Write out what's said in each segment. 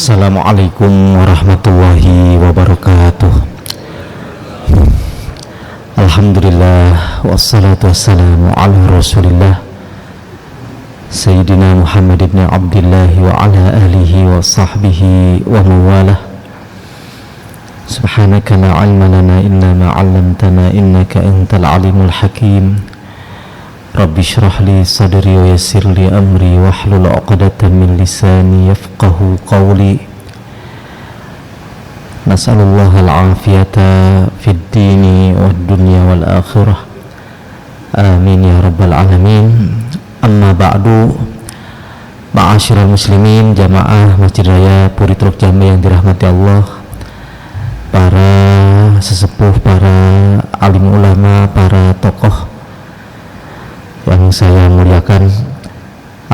Assalamualaikum warahmatullahi wabarakatuh. Alhamdulillah wassalatu wassalamu ala rasulillah Sayyidina Muhammad ibn Abdullah wa ala alihi wa sahbihi wa mawalah. Subhanaka la ilma lana illa ma 'allamtana innaka antal alimul hakim. Rabbi shrah li sadri wa yassir li amri wahlul 'uqdatam min lisani yafqahu qawli. Nas'alullaha al-'afiyata fid dini wad dunya wal akhirah. Amin ya rabbal alamin. Amma ba'du. Ma'asyiral muslimin, jamaah Masjid Raya Puri Truk Jambi yang dirahmati Allah, para sesepuh, para alim ulama, para tokoh yang saya muliakan.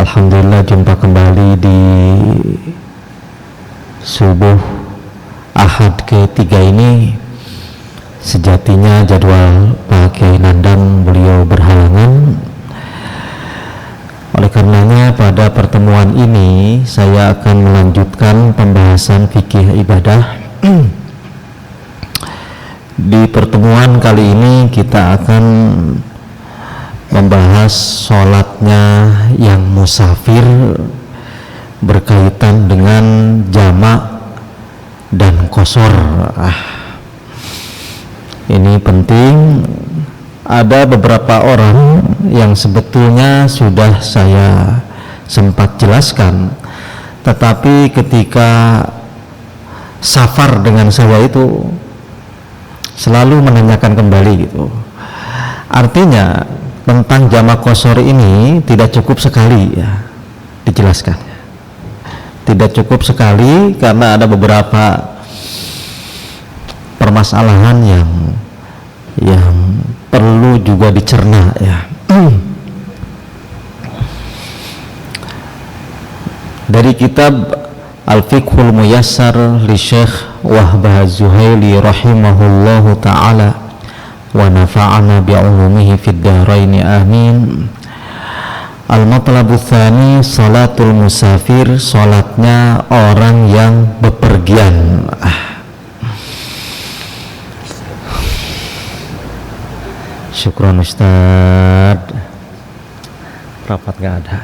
Alhamdulillah jumpa kembali di subuh Ahad ketiga ini. Sejatinya jadwal Pak Kiai Nandang beliau berhalangan. Oleh karenanya pada pertemuan ini saya akan melanjutkan pembahasan fikih ibadah. Di pertemuan kali ini kita akan membahas sholatnya yang musafir berkaitan dengan jamak dan qashar. Ini penting. Ada beberapa orang yang sebetulnya sudah saya sempat jelaskan, tetapi ketika safar dengan saya itu selalu menanyakan kembali gitu. Artinya tentang jamak qashar ini tidak cukup sekali ya dijelaskan. Tidak cukup sekali karena ada beberapa permasalahan yang perlu juga dicerna ya. Dari kitab Al-Fiqhul Muyassar li Syekh Wahbah Az-Zuhaili rahimahullahu ta'ala wa nafa'ana bi'ulumihi fid dharaini amin. Al-matlabu tsani salatul musafir, salatnya orang yang bepergian. Syukron Ustaz. Rapat gak ada.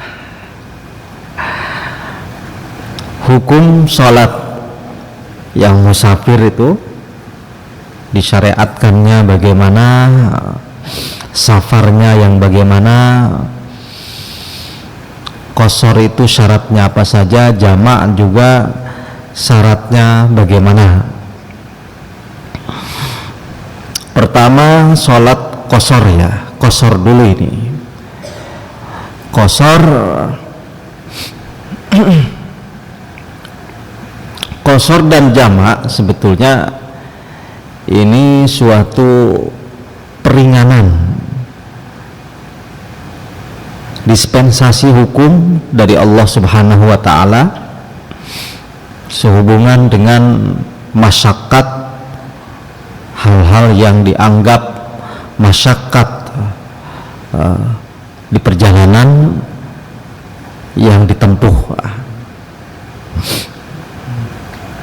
Hukum salat yang musafir itu disyariatkannya bagaimana, safarnya yang bagaimana, qashar itu syaratnya apa saja, jamak juga syaratnya bagaimana. Pertama salat qashar ya, qashar dulu ini. Qashar qashar dan jamak sebetulnya ini suatu peringanan, dispensasi hukum dari Allah Subhanahu wa ta'ala sehubungan dengan masyaqqat, hal-hal yang dianggap masyaqqat di perjalanan yang ditempuh.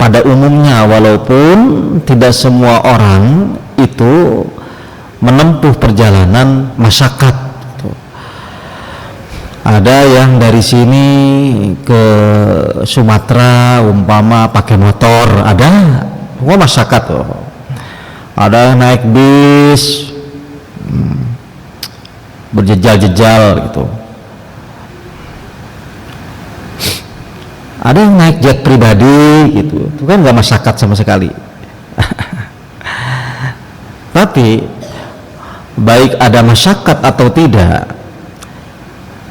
Pada umumnya, walaupun tidak semua orang itu menempuh perjalanan masyaqqat. Ada yang dari sini ke Sumatera umpama pakai motor, ada masyaqqat tuh. Ada yang naik bis berjejal-jejal gitu. Ada yang naik jet pribadi gitu, itu kan nggak masyaqqat sama sekali. Tapi baik ada masyaqqat atau tidak,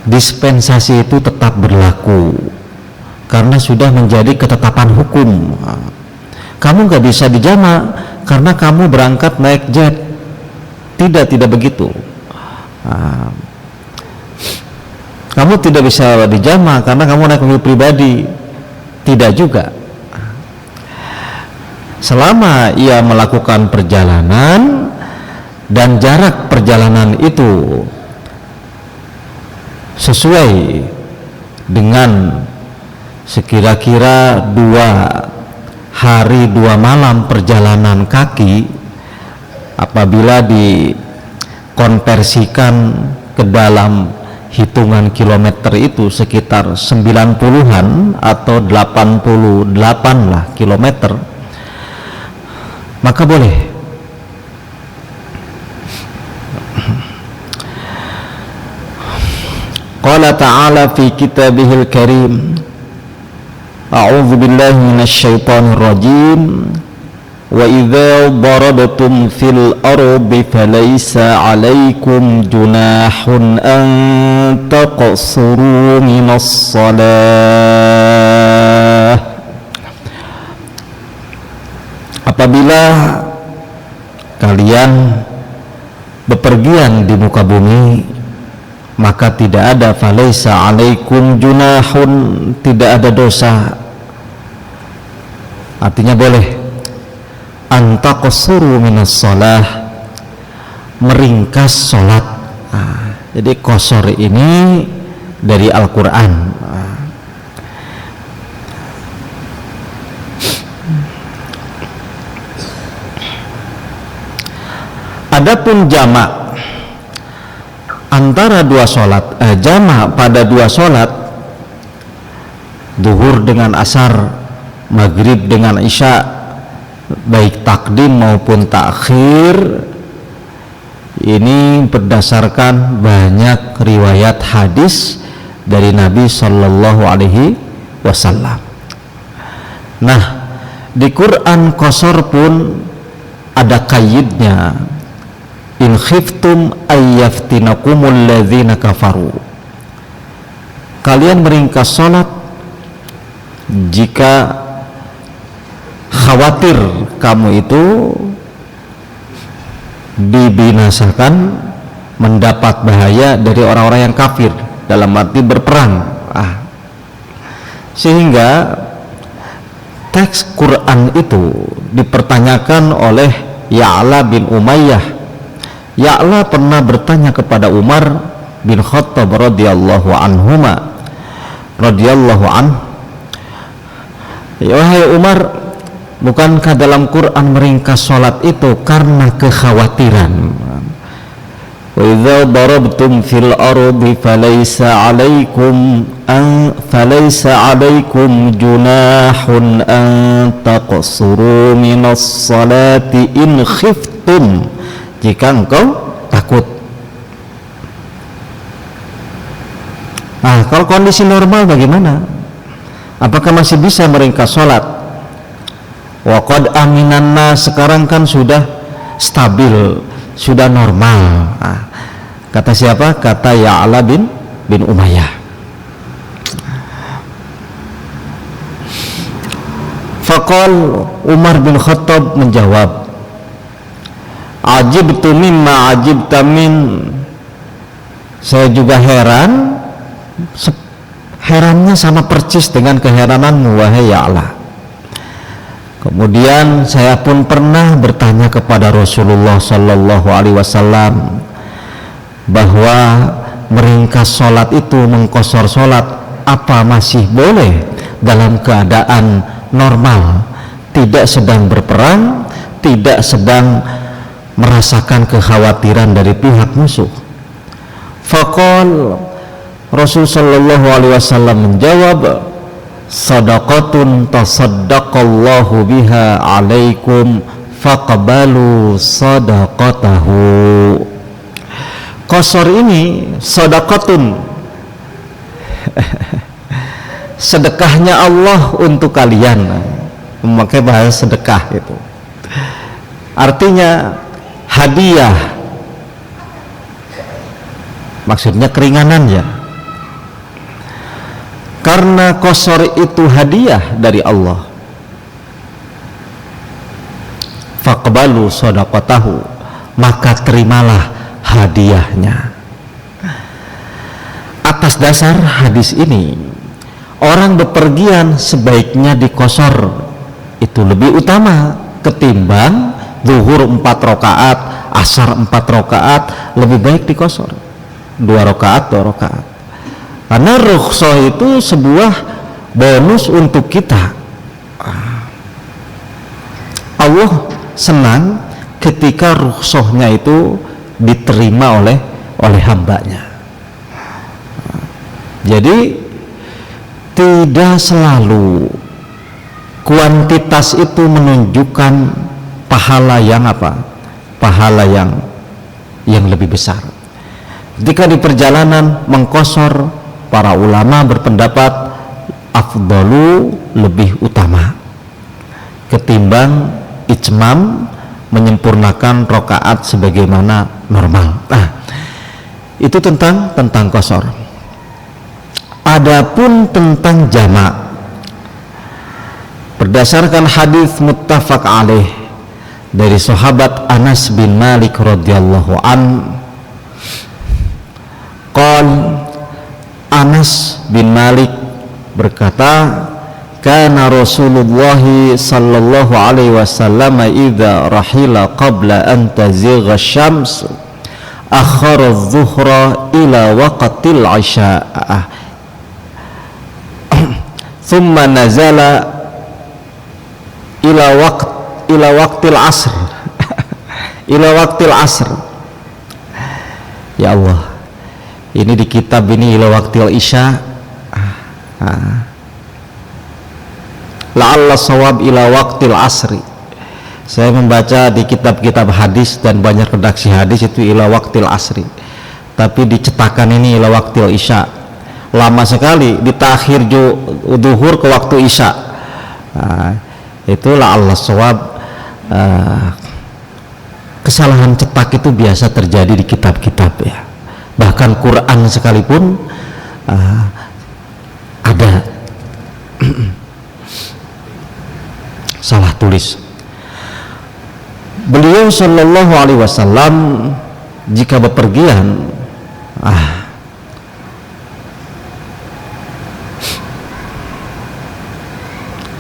dispensasi itu tetap berlaku karena sudah menjadi ketetapan hukum. Kamu nggak bisa dijamak karena kamu berangkat naik jet. Tidak begitu. Kamu tidak bisa dijamak karena kamu naik mobil pribadi. Tidak juga. Selama ia melakukan perjalanan dan jarak perjalanan itu sesuai dengan sekira-kira 2 hari 2 malam perjalanan kaki, apabila dikonversikan ke dalam hitungan kilometer itu sekitar 90-an atau 88 lah kilometer, maka boleh. Qala ta'ala fi kitabihil karim, a'udzu billahi minasyaitonir rajim, wa idza darabtum fil ardi falaysa 'alaikum junahun an taqsuru minas shalah. Apabila kalian bepergian di muka bumi, maka tidak ada falaysa 'alaikum junahun, tidak ada dosa. Artinya boleh antaqsuru minas shalah, meringkas sholat. Jadi qasar ini dari Al-Quran. Adapun jamak antara 2 sholat, jamak pada 2 sholat, zuhur dengan asar, maghrib dengan isya, baik takdim maupun takhir, ini berdasarkan banyak riwayat hadis dari Nabi Sallallahu Alaihi Wasallam. Nah, di Quran qasar pun ada qayyidnya, in khiftum ayyaftinakumul ladzina kafaru. Kalian meringkas sholat jika khawatir kamu itu dibinasakan, mendapat bahaya dari orang-orang yang kafir, dalam arti berperang. Sehingga teks Quran itu dipertanyakan oleh Ya'la bin Umayyah. Ya'la pernah bertanya kepada Umar bin Khattab radhiyallahu anhuma, wahai Umar, bukankah dalam Quran meringkas sholat itu karena kekhawatiran? Wa idza darabtum fil ardi falaysa 'alaikum junahun an taqsuru minas salati in khiftum, jika engkau takut. Kalau kondisi normal bagaimana? Apakah masih bisa meringkas sholat? Wa qad aminan nas, sekarang kan sudah stabil, sudah normal. Kata siapa? Kata Ya'la bin Umayyah. Faqal, Umar bin Khattab menjawab, ajibtu mimma ajibta min, saya juga herannya sama persis dengan keherananmu wahai Ya'la. Kemudian saya pun pernah bertanya kepada Rasulullah Sallallahu Alaihi Wasallam bahwa meringkas sholat itu, mengqasar sholat, apa masih boleh dalam keadaan normal, tidak sedang berperang, tidak sedang merasakan kekhawatiran dari pihak musuh. Faqal, Rasul Sallallahu Alaihi Wasallam menjawab, sadaqatun tasaddaqallahu biha alaikum faqbalu sadaqatahu. Qasar ini sadaqatun, sedekahnya Allah untuk kalian, memakai bahasa sedekah itu. Artinya hadiah, maksudnya keringanan ya. Karena qasar itu hadiah dari Allah, faqbalu sadaqatahu, maka terimalah hadiahnya. Atas dasar hadis ini, orang bepergian sebaiknya diqasar, itu lebih utama ketimbang zuhur 4 rakaat, asar 4 rakaat, lebih baik diqasar 2 rakaat. Karena rukhsah itu sebuah bonus untuk kita. Allah senang ketika rukhsahnya itu diterima oleh hambanya. Jadi tidak selalu kuantitas itu menunjukkan pahala yang apa? Pahala yang lebih besar. Ketika di perjalanan mengqashar, para ulama berpendapat afdalu lebih utama ketimbang itmam, menyempurnakan rakaat sebagaimana normal. Nah, itu tentang qashar. Adapun tentang jamak, berdasarkan hadis muttafaq alaih dari sahabat Anas bin Malik radhiyallahu an, Anas bin Malik berkata, kana Rasulullah sallallahu alaihi wasallam idza rahila qabla an tazigha asy-syams akhara adh-dhuhra ila waqtil 'isha' thumma nazala ila waqtil 'asr ila waqtil 'asr. Ya Allah, ini di kitab ini ila waqtil isya, la'alla shawab ila waqtil asri. Saya membaca di kitab-kitab hadis dan banyak redaksi hadis itu ila waqtil asri, tapi di cetakan ini ila waqtil isya. Lama sekali, di takhir duhur ke waktu isya. Itu la'alla shawab. Kesalahan cetak itu biasa terjadi di kitab-kitab ya. Bahkan Quran sekalipun ada salah tulis. Beliau sallallahu alaihi wasallam jika bepergian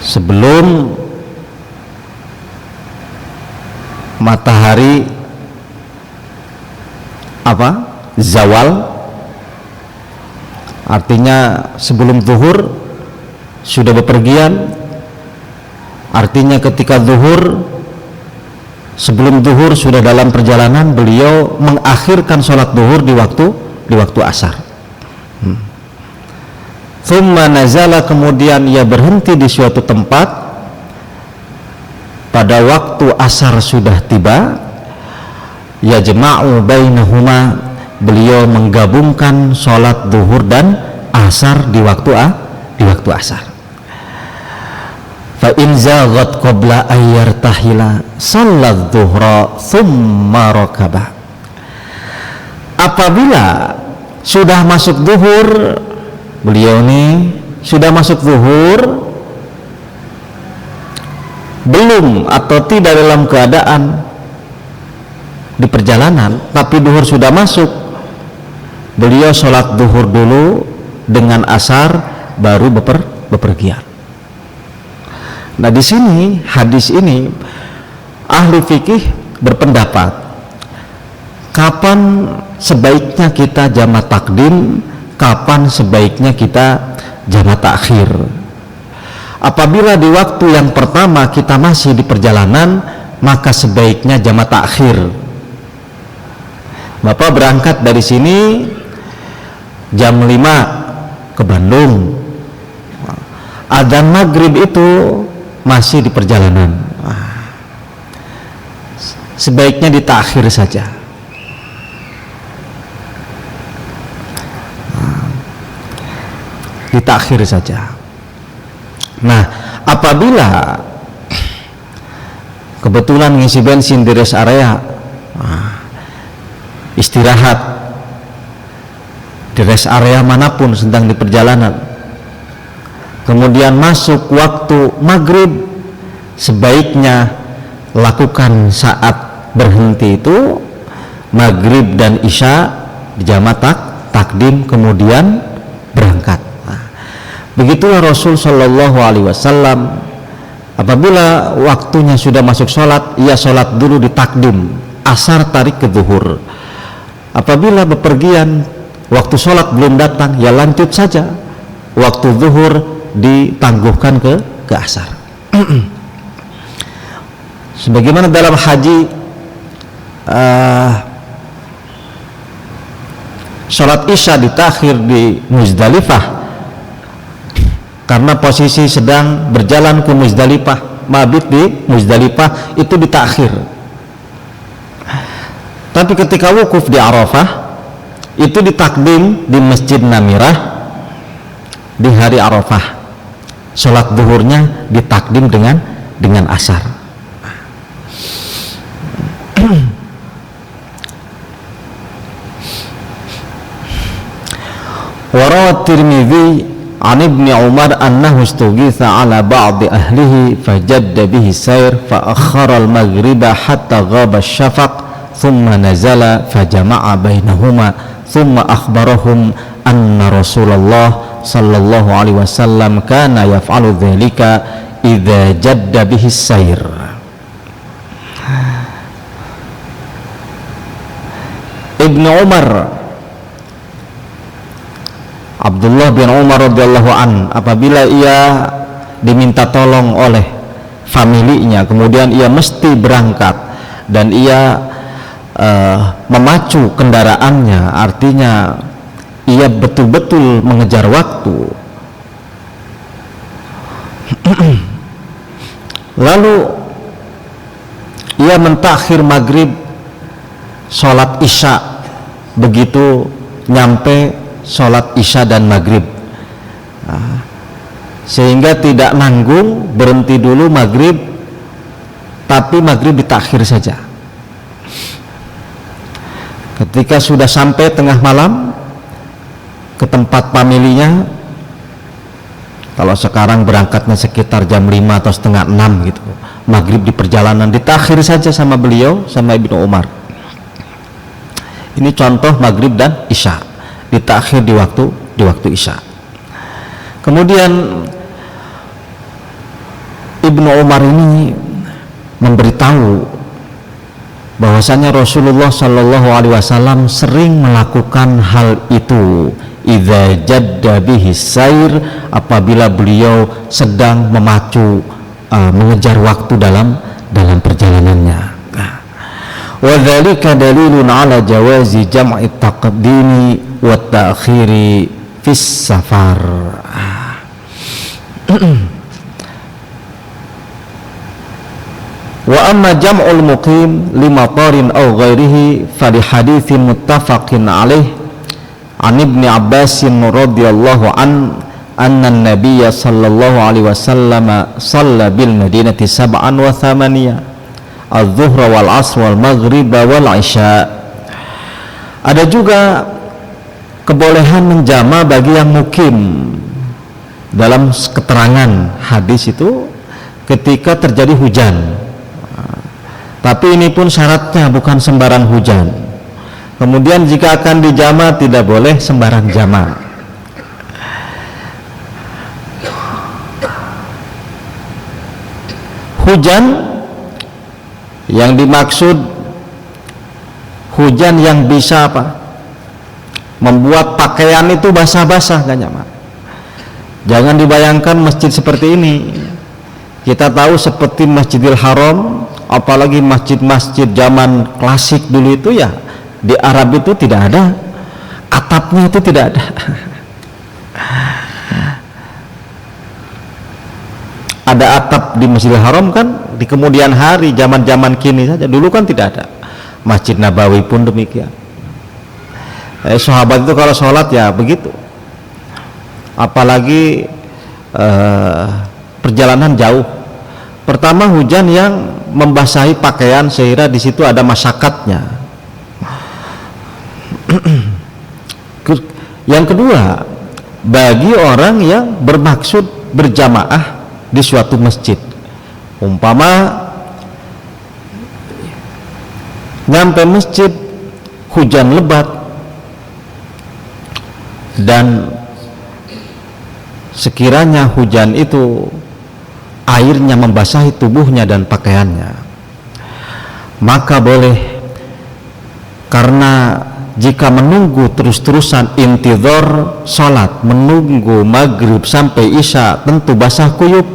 sebelum matahari zawal, artinya sebelum zuhur sudah bepergian, artinya ketika zuhur, sebelum zuhur sudah dalam perjalanan, beliau mengakhirkan sholat zuhur di waktu asar. Thumma nazala, kemudian ia berhenti di suatu tempat pada waktu asar sudah tiba. Yajma'u bainahuma, beliau menggabungkan sholat zuhur dan asar di waktu asar. Fa in zaghat qabla ayyartahila sallat dhuhra thumma rakaba. Apabila sudah masuk zuhur, beliau ini sudah masuk zuhur, belum atau tidak dalam keadaan di perjalanan, tapi zuhur sudah masuk, beliau sholat zuhur dulu dengan asar baru bepergian. Nah, di sini hadis ini ahli fikih berpendapat kapan sebaiknya kita jamak takdim, kapan sebaiknya kita jamak takhir. Apabila di waktu yang pertama kita masih di perjalanan, maka sebaiknya jamak takhir. Bapak berangkat dari sini jam 5 ke Bandung, adzan maghrib itu masih di perjalanan, sebaiknya ditakhir saja. Ditakhir saja. Nah, apabila kebetulan ngisi bensin di rest area, istirahat di rest area manapun sedang di perjalanan, kemudian masuk waktu maghrib, sebaiknya lakukan saat berhenti itu maghrib dan isya dijamak takdim, kemudian berangkat. Begitulah Rasul Shallallahu Alaihi Wasallam, apabila waktunya sudah masuk sholat, ia sholat dulu di takdim, asar tarik ke zuhur. Apabila bepergian, waktu sholat belum datang, ya lanjut saja, waktu zuhur ditangguhkan ke asar. Sebagaimana dalam haji sholat isya ditakhir di Muzdalifah karena posisi sedang berjalan ke Muzdalifah, mabit di Muzdalifah itu ditakhir. Tapi ketika wukuf di Arafah itu ditakdim di Masjid Namirah di hari Arafah. Sholat zuhurnya ditakdim dengan asar. Warawat Tirmidzi an Ibni Umar annahu istughitha ala ba'di ahlihi fajadda bihi sayr fa akhara al-maghriba hatta ghaba asy-syafaq thumma nazala fajama'a bainahuma thumma akhbarahum anna Rasulullah sallallahu alaihi wasallam kana yaf'alu dzalika idza jadda bihi sayr. Ibnu Umar, Abdullah bin Umar radhiyallahu an, apabila ia diminta tolong oleh familinya, kemudian ia mesti berangkat dan ia memacu kendaraannya, artinya ia betul-betul mengejar waktu. Lalu ia mentakhir maghrib sholat isya begitu nyampe sholat isya dan maghrib, sehingga tidak nanggung berhenti dulu maghrib, tapi maghrib ditakhir saja. Ketika sudah sampai tengah malam ke tempat familinya, kalau sekarang berangkatnya sekitar jam 5 atau setengah 6 gitu, maghrib di perjalanan ditakhir saja sama beliau, sama Ibnu Umar. Ini contoh maghrib dan isya ditakhir di waktu isya. Kemudian Ibnu Umar ini memberitahu bahwasanya Rasulullah Shallallahu Alaihi Wasallam sering melakukan hal itu, idza jadda bihi sair, apabila beliau sedang memacu mengejar waktu dalam perjalanannya. Wa dzalika dalilun ala jawazi jam'i taqdimi wa ta'khiri fis safar. Wa amma jam'ul muqim limatarin aw ghairihi fa li haditsin muttafaqin alaih an Ibni Abbas radhiyallahu anna an-nabiy sallallahu alaihi wasallam shalla bil madinati sab'an wa thamaniya az-zuhra wal 'asr wal maghrib wal 'isya. Ada juga kebolehan menjama bagi yang mukim. Dalam keterangan hadis itu ketika terjadi hujan. Tapi ini pun syaratnya bukan sembarang hujan. Kemudian jika akan dijama tidak boleh sembarang jama. Hujan yang dimaksud hujan yang bisa membuat pakaian itu basah-basah, gak nyaman. Jangan dibayangkan masjid seperti ini. Kita tahu seperti Masjidil Haram, apalagi masjid-masjid zaman klasik dulu itu ya, di Arab itu tidak ada atapnya, itu tidak ada. Ada atap di Masjidil Haram kan di kemudian hari, zaman-zaman kini saja. Dulu kan tidak ada. Masjid Nabawi pun demikian. Sahabat itu kalau sholat ya begitu. Apalagi perjalanan jauh. Pertama hujan yang membasahi pakaian sehingga di situ ada masyakatnya. Yang kedua, bagi orang yang bermaksud berjamaah di suatu masjid, umpama nyampe masjid hujan lebat dan sekiranya hujan itu airnya membasahi tubuhnya dan pakaiannya, maka boleh, karena jika menunggu terus-terusan intidhar sholat, menunggu maghrib sampai isya, tentu basah kuyup.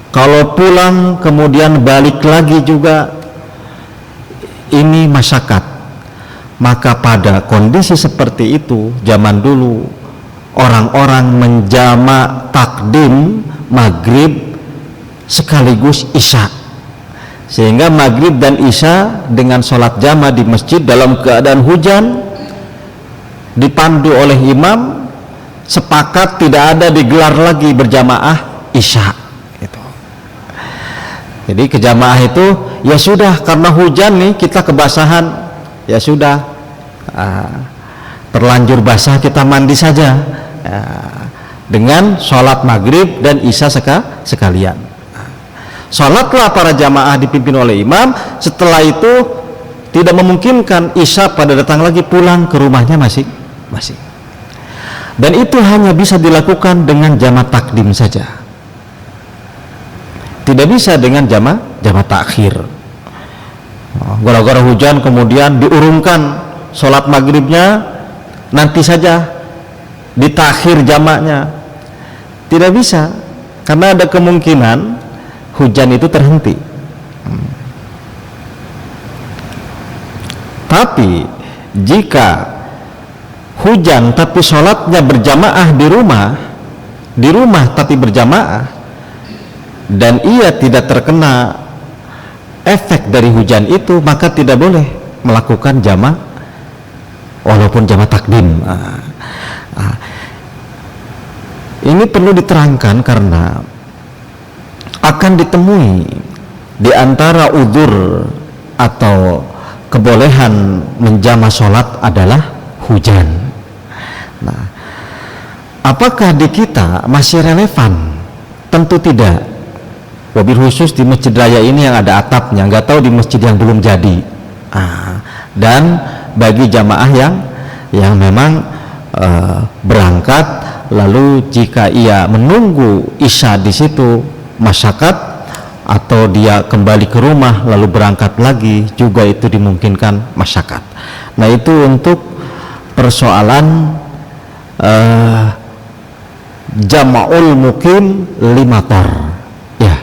Kalau pulang kemudian balik lagi juga, ini masyakat. Maka pada kondisi seperti itu, zaman dulu orang-orang menjamak takdim maghrib sekaligus isya, sehingga maghrib dan isya dengan sholat jamaah di masjid dalam keadaan hujan, dipandu oleh imam, sepakat tidak ada digelar lagi berjamaah isya gitu. Jadi kejamaah itu ya sudah, karena hujan nih kita kebasahan, ya sudah, terlanjur basah kita mandi saja dengan sholat maghrib dan isya sekalian. Sholatlah para jamaah dipimpin oleh imam. Setelah itu tidak memungkinkan isya pada datang lagi, pulang ke rumahnya masing-masing. Dan itu hanya bisa dilakukan dengan jamaah takdim saja, tidak bisa dengan jamaah takhir. Gara-gara hujan kemudian diurungkan sholat maghribnya, nanti saja ditakhir jamaknya, tidak bisa, karena ada kemungkinan hujan itu terhenti. Tapi jika hujan tapi sholatnya berjamaah di rumah tapi berjamaah, dan ia tidak terkena efek dari hujan itu, maka tidak boleh melakukan jamaah walaupun jamaah takdim. Ini perlu diterangkan karena akan ditemui di antara udzur atau kebolehan menjama sholat adalah hujan. Nah, apakah di kita masih relevan? Tentu tidak. Wabil khusus di Masjid Raya ini yang ada atapnya, nggak tahu di masjid yang belum jadi. Dan bagi jamaah yang memang berangkat, lalu jika ia menunggu isya di situ masyakat, atau dia kembali ke rumah lalu berangkat lagi, juga itu dimungkinkan masyakat. Nah, itu untuk persoalan jama'ul mukim limatar ya.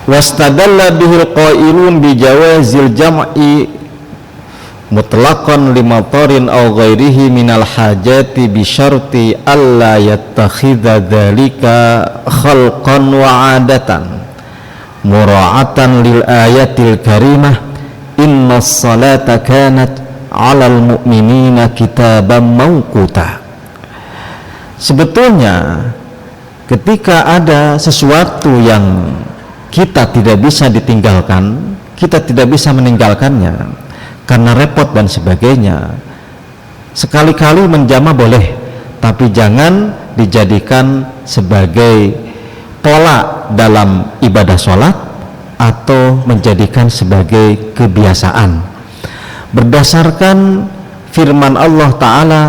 Wastadalla bihil qailun bijawazil jam'i mutlaqan limatarin aw ghairihi minal hajati bi syarti alla yattakhidha dzalika khalqan wa 'adatan mura'atan lil ayatil karimah innas salata kanat 'alal mu'minina kitaban mawquta. Sebetulnya ketika ada sesuatu yang kita tidak bisa ditinggalkan, kita tidak bisa meninggalkannya karena repot dan sebagainya, sekali-kali menjama boleh, tapi jangan dijadikan sebagai pola dalam ibadah sholat atau menjadikan sebagai kebiasaan. Berdasarkan firman Allah Ta'ala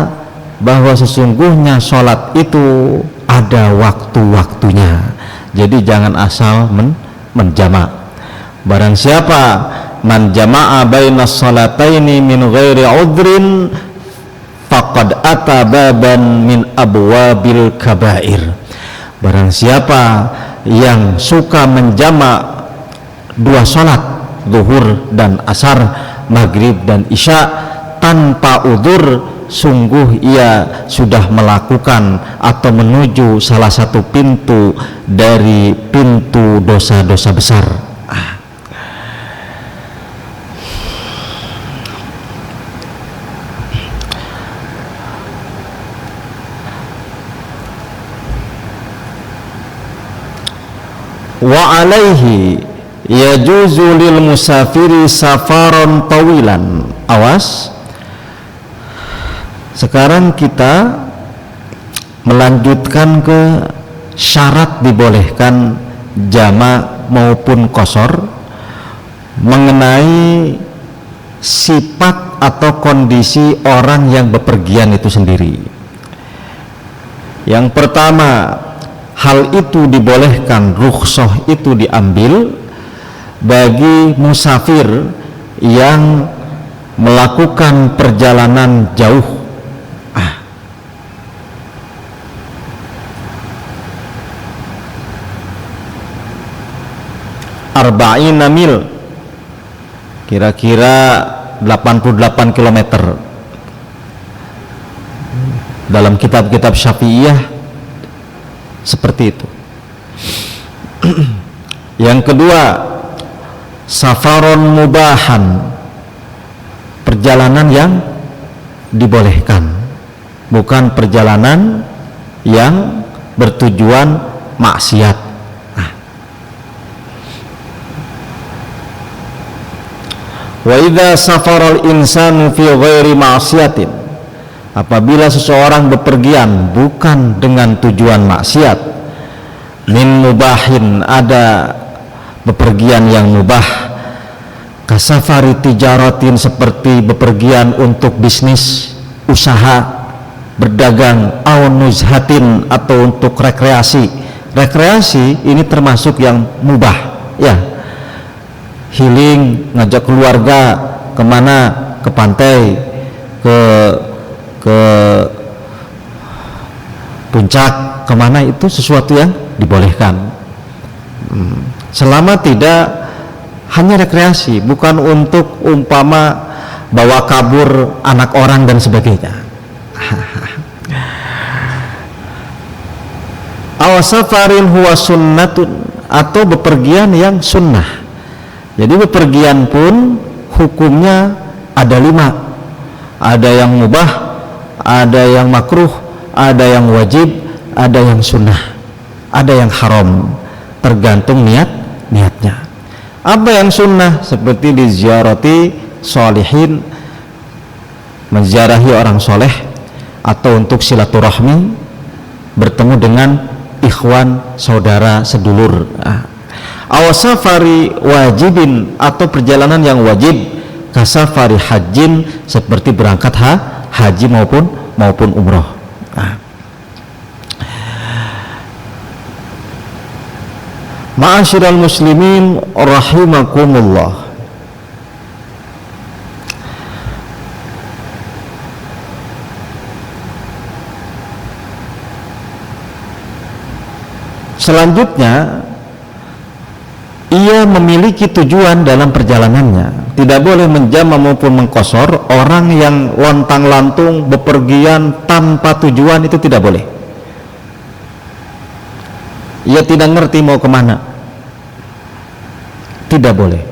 bahwa sesungguhnya sholat itu ada waktu-waktunya, jadi jangan asal menjama'. Barang siapa man jama'a bainas salataini min ghairi udhrin faqad ata baban min abwabil kabair. Barang siapa yang suka menjama' dua salat, zuhur dan asar, maghrib dan isya tanpa udzur, sungguh ia sudah melakukan atau menuju salah satu pintu dari pintu dosa-dosa besar. Wa alaihi yajuzu lil musafiri safaron tawilan. Awas, sekarang kita melanjutkan ke syarat dibolehkan jama maupun qasar mengenai sifat atau kondisi orang yang bepergian itu sendiri. Yang pertama, hal itu dibolehkan, rukhsah itu diambil bagi musafir yang melakukan perjalanan jauh. Arba'ina mil, kira-kira 88 km. Dalam kitab-kitab Syafi'iyah seperti itu. Yang kedua, safaron mubahan, perjalanan yang dibolehkan, bukan perjalanan yang bertujuan maksiat. Wa idza safaral insanu fi ghairi ma'siyatin, apabila seseorang bepergian bukan dengan tujuan maksiat, min mubahin, ada bepergian yang mubah, kasafari tijaratin, seperti bepergian untuk bisnis, usaha, berdagang, au nuzhatin, atau untuk rekreasi. Rekreasi ini termasuk yang mubah, ya, healing, ngajak keluarga kemana, ke pantai, ke puncak, kemana, itu sesuatu yang dibolehkan, selama tidak hanya rekreasi, bukan untuk umpama bawa kabur anak orang dan sebagainya. Awasafarin huwa sunnatun, atau bepergian yang sunnah. Jadi bepergian pun hukumnya ada 5, ada yang mubah, ada yang makruh, ada yang wajib, ada yang sunnah, ada yang haram, tergantung niatnya. Apa yang sunnah? Seperti diziarati sholihin, menziarahi orang soleh, atau untuk silaturahmi, bertemu dengan ikhwan, saudara sedulur. Awasafari wajibin, atau perjalanan yang wajib, kasafari hajin, seperti berangkat haji maupun umroh. Ma'asyiral muslimin rahimakumullah. Selanjutnya, ia memiliki tujuan dalam perjalanannya. Tidak boleh menjama maupun mengkosor. Orang yang lontang-lantung bepergian tanpa tujuan, itu tidak boleh. Ia tidak ngerti mau kemana, tidak boleh.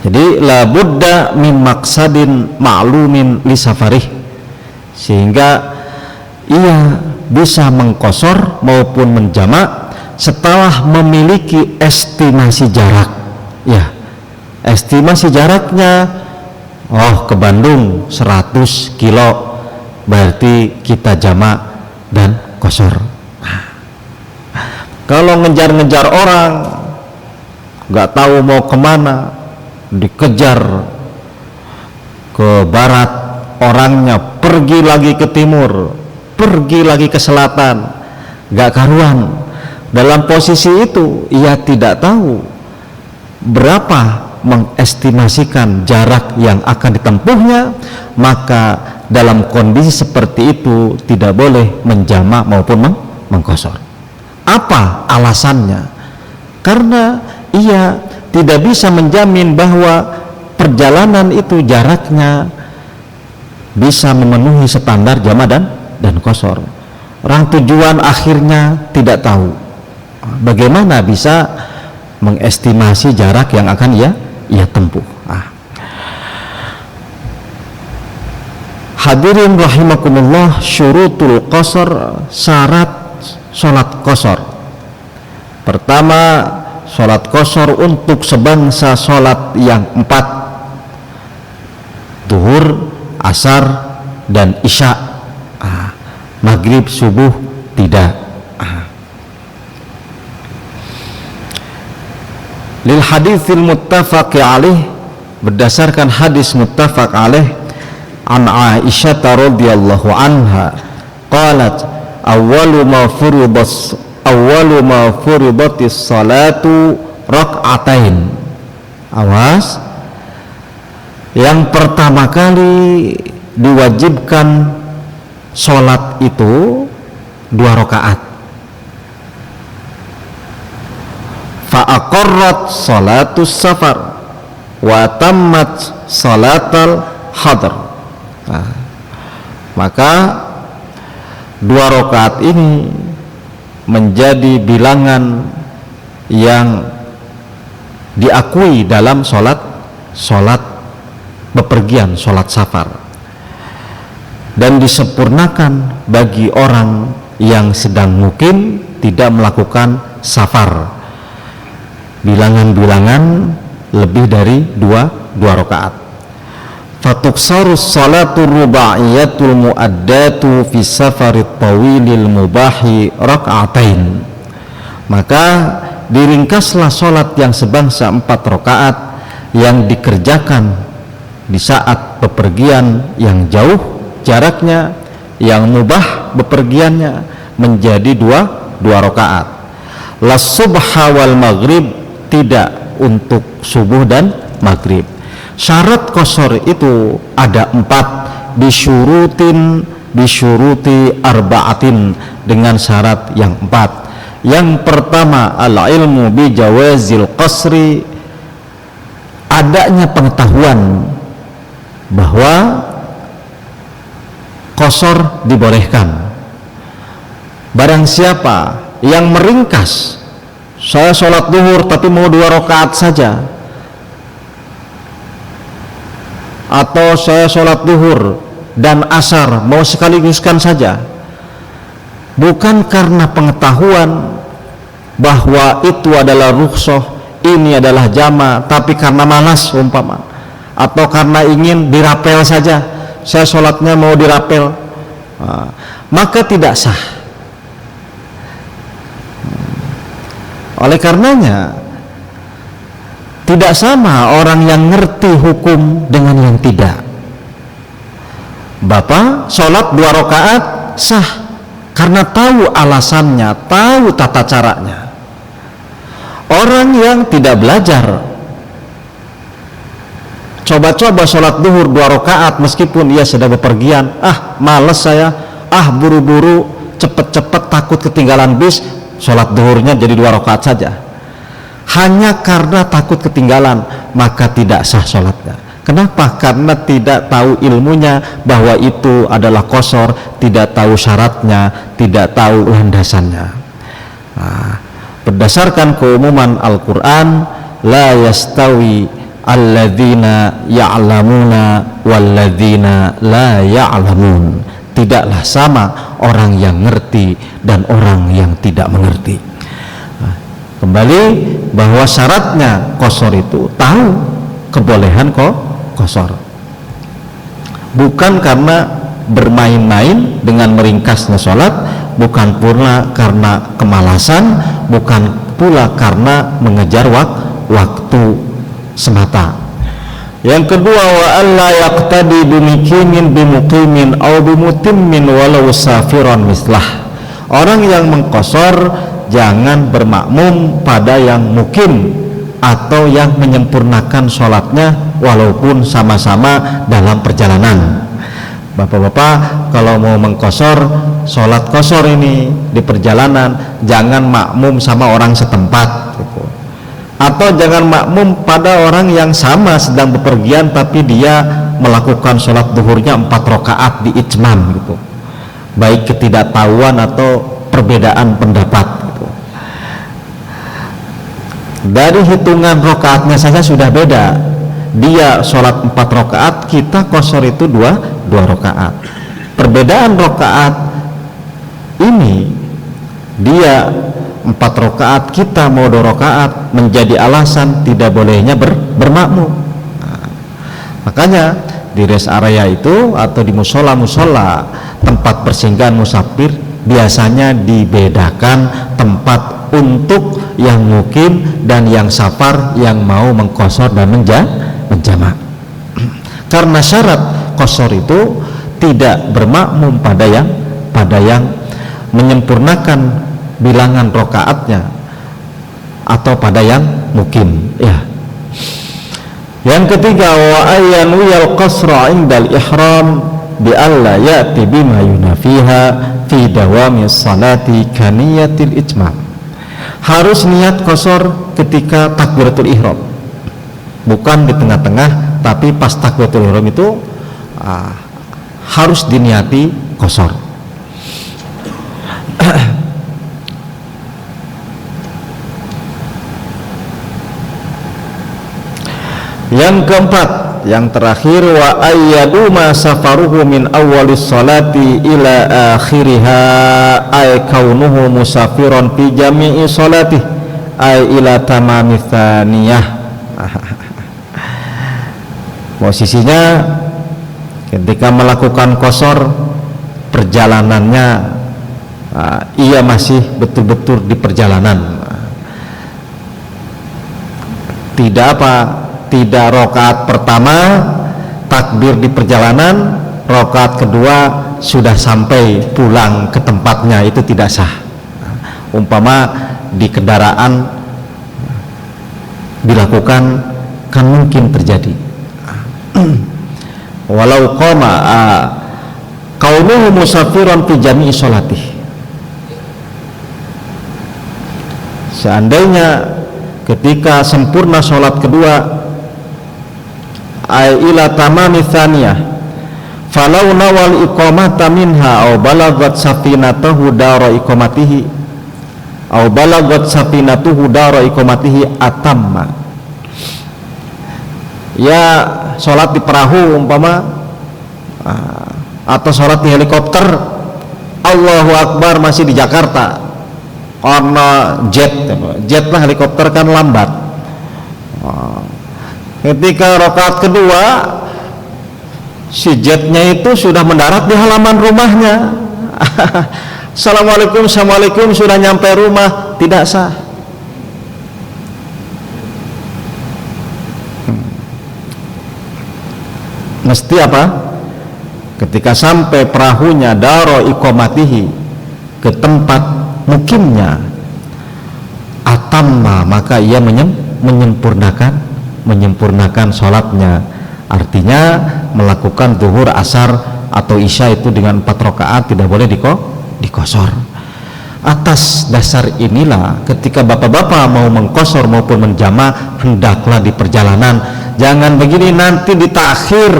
Jadi la budda min maqsadin ma'lumin li safarih, sehingga ia bisa mengkosor maupun menjamak setelah memiliki estimasi jarak. Ya, estimasi jaraknya, oh ke Bandung 100 kilo, berarti kita jamak dan kosor. Kalau ngejar-ngejar orang, nggak tahu mau kemana, dikejar ke barat, orangnya pergi lagi ke timur, pergi lagi ke selatan, gak karuan. Dalam posisi itu ia tidak tahu berapa mengestimasikan jarak yang akan ditempuhnya, maka dalam kondisi seperti itu tidak boleh menjamak maupun mengkosor. Apa alasannya? Karena ia tidak bisa menjamin bahwa perjalanan itu jaraknya bisa memenuhi standar jamak dan kosor. Orang tujuan akhirnya tidak tahu, bagaimana bisa mengestimasi jarak yang akan ia tempuh. Hadirin rahimakumullah, syurutul qasar, syarat sholat qasar. Pertama, sholat qasar untuk sebangsa sholat yang 4, duhur, asar, dan isya. Maghrib, subuh tidak. Lil haditsil muttafaq alaih, berdasarkan hadis muttafaq alaih, an Aisyah radhiyallahu anha, qalat awwalu ma furidatis salatu rak'atain. Awas, yang pertama kali diwajibkan sholat itu 2 rakaat. Fa aqarrat salatus safar wa tammat salatal hadar. Nah, maka 2 rakaat ini menjadi bilangan yang diakui dalam sholat bepergian, sholat safar, dan disempurnakan bagi orang yang sedang mukim tidak melakukan safar. Bilangan-bilangan lebih dari 2 rakaat. Fatuksarus salatu ruba'iyatul mu'addatu fi safarit tawilil mubahi raka'atain. Maka diringkaslah sholat yang sebangsa 4 rakaat yang dikerjakan di saat bepergian yang jauh jaraknya, yang mubah bepergiannya, menjadi 2 rakaat. La subha wal maghrib, tidak untuk subuh dan maghrib. Syarat qashar itu ada 4, bisyuruti arba'atin, dengan syarat yang 4. Yang pertama, al-ilmu bi jawazil qasri, adanya pengetahuan bahwa qashar dibolehkan. Barang siapa yang meringkas, saya sholat duhur tapi mau 2 rakaat saja, atau saya sholat duhur dan asar mau sekaliguskan saja, bukan karena pengetahuan bahwa itu adalah rukhsah, ini adalah jama, tapi karena malas umpama, atau karena ingin dirapel saja, saya sholatnya mau dirapel, maka tidak sah. Oleh karenanya tidak sama orang yang ngerti hukum dengan yang tidak. Bapak sholat 2 rakaat sah karena tahu alasannya, tahu tata caranya. Orang yang tidak belajar, coba-coba sholat duhur 2 rakaat meskipun ia sedang bepergian, males saya, buru-buru, cepet-cepet, takut ketinggalan bis, sholat duhurnya jadi 2 rakaat saja, hanya karena takut ketinggalan, maka tidak sah sholatnya. Kenapa? Karena tidak tahu ilmunya bahwa itu adalah qashar, tidak tahu syaratnya, tidak tahu landasannya. Berdasarkan keumuman Al-Quran, la yastawi alladzina ya'lamuna walladzina la ya'lamun, tidaklah sama orang yang ngerti dan orang yang tidak mengerti. Kembali bahwa syaratnya qashar itu tahu kebolehan qashar, bukan karena bermain-main dengan meringkasnya sholat, bukan pula karena kemalasan, bukan pula karena mengejar waktu semata. Yang kedua, wa alla yaqtadi bimuqimin bimuqimin aw bimutimmin walau safiran mislah. Orang yang mengqashar jangan bermakmum pada yang mukim atau yang menyempurnakan sholatnya walaupun sama-sama dalam perjalanan. Bapak-bapak, kalau mau mengqashar sholat qashar ini di perjalanan, jangan makmum sama orang setempat gitu. Atau jangan makmum pada orang yang sama sedang bepergian tapi dia melakukan sholat duhurnya 4 rakaat di ijmam gitu, baik ketidaktahuan atau perbedaan pendapat gitu. Dari hitungan rakaatnya saja sudah beda, dia sholat 4 rakaat, kita qashar itu 2 rakaat. Perbedaan rakaat ini, dia 4 rakaat, kita mau 2 rakaat, menjadi alasan tidak bolehnya bermakmum. Makanya di rest area itu atau di musola tempat persinggahan musafir biasanya dibedakan tempat untuk yang mukim dan yang safar yang mau mengqashar dan menjamak. Karena syarat qashar itu tidak bermakmum pada yang pada yang menyempurnakan bilangan rokaatnya atau pada yang mukim ya. Yang ketiga, wa ayyanu yal qasra indal ihram bi alla ya'ti bima yunafiha fi dawami salati kaniyatil ijma'. Harus niat qasar ketika takbiratul ihram, bukan di tengah-tengah, tapi pas takbiratul ihram itu harus diniati qasar. Yang keempat, yang terakhir, wa ayyadu ma safaruhu min awwalis salati ila akhiriha ay kaunuhu musafiron fi jami'i salati ay ila tamami thaniyah. Posisinya ketika melakukan qasar, perjalanannya ia masih betul-betul di perjalanan, tidak rokaat pertama takbir di perjalanan, rokaat kedua sudah sampai pulang ke tempatnya, itu tidak sah. Umpama di kendaraan dilakukan, kan mungkin terjadi. Walau qama kaunuhu musafiran fi jami'i sholatih, seandainya ketika sempurna sholat kedua ay ila tamami thaniyah falau nawal iqamata minha aw balagat safinatahu dara iqamatihi aw balagat safinatuhu dara iqamatihi atamma. Ya sholat di perahu umpama atau sholat di helikopter, Allahu Akbar masih di Jakarta, karena jet lah, helikopter kan lambat. Ketika rakaat kedua si jetnya itu sudah mendarat di halaman rumahnya. Assalamualaikum, assalamualaikum, sudah nyampe rumah, tidak sah. Mesti apa? Ketika sampai perahunya daro iqamatihi, ke tempat mukimnya, atamma, maka ia menyempurnakan sholatnya. Artinya melakukan zuhur, asar atau isya itu dengan 4 rakaat, tidak boleh dikosor. Atas dasar inilah ketika bapak-bapak mau mengkosor maupun menjama, hendaklah di perjalanan. Jangan begini, nanti ditakhir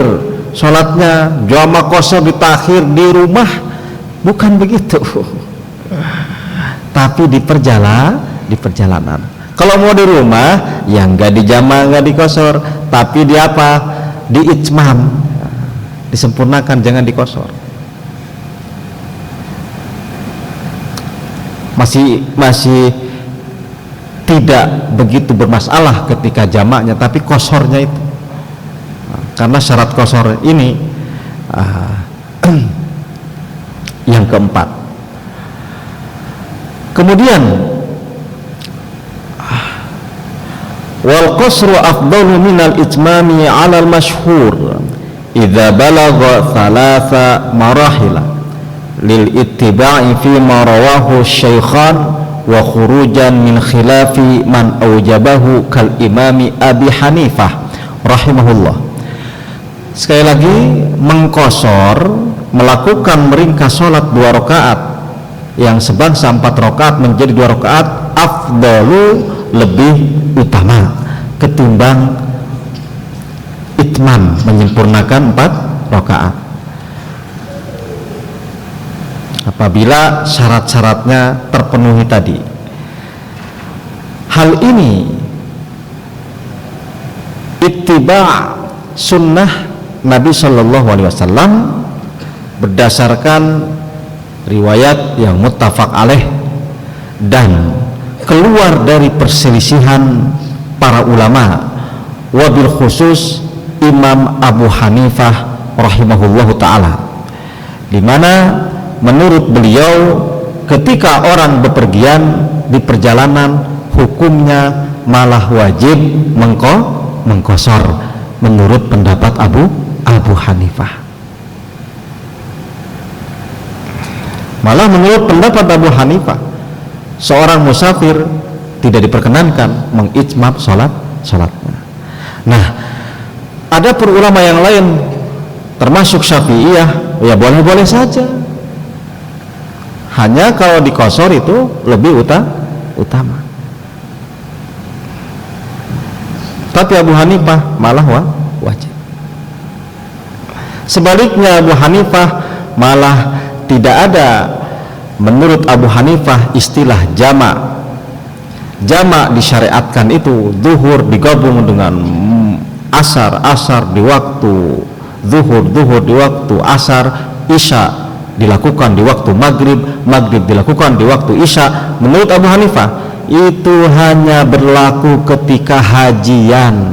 sholatnya, jama kosor ditakhir di rumah, bukan begitu. Tapi di perjalanan. Kalau mau di rumah, ya nggak dijama, nggak dikosor, tapi di apa? Di itmam, disempurnakan, jangan dikosor. Masih tidak begitu bermasalah ketika jamaknya, tapi kosornya itu, karena syarat kosor ini yang keempat. Kemudian wal qasru afdalu minal itmami 'alal mashhur idza balagha thalatha marahila lil ittiba'i fi ma rawahu syaikhan wa khurujan min khilafi man aujabahu kal imami Abi Hanifah rahimahullah. Sekali lagi, mengkosor, melakukan meringkas sholat 2 rakaat yang sebangsa 4 rakaat menjadi 2 rakaat, afdalu, lebih utama ketimbang itmam, menyempurnakan 4 rakaat apabila syarat-syaratnya terpenuhi tadi. Hal ini ittiba' sunnah Nabi Shallallahu Alaihi Wasallam berdasarkan riwayat yang muttafaq alaih dan keluar dari perselisihan para ulama, wabil khusus Imam Abu Hanifah rahimahullahu ta'ala, di mana menurut beliau ketika orang bepergian di perjalanan hukumnya malah wajib mengkosor menurut pendapat Abu Hanifah. Malah menurut pendapat Abu Hanifah, seorang musafir tidak diperkenankan mengitmam sholatnya. Nah, ada ulama yang lain termasuk Syafi'iyah, ya boleh-boleh saja. Hanya kalau dikosor itu lebih utama. Tapi Abu Hanifah malah wajib. Sebaliknya Abu Hanifah malah tidak ada menurut Abu Hanifah istilah jamak. Jamak disyariatkan itu zuhur digabung dengan asar di waktu zuhur di waktu asar, isya dilakukan di waktu maghrib dilakukan di waktu isya. Menurut Abu Hanifah itu hanya berlaku ketika hajian,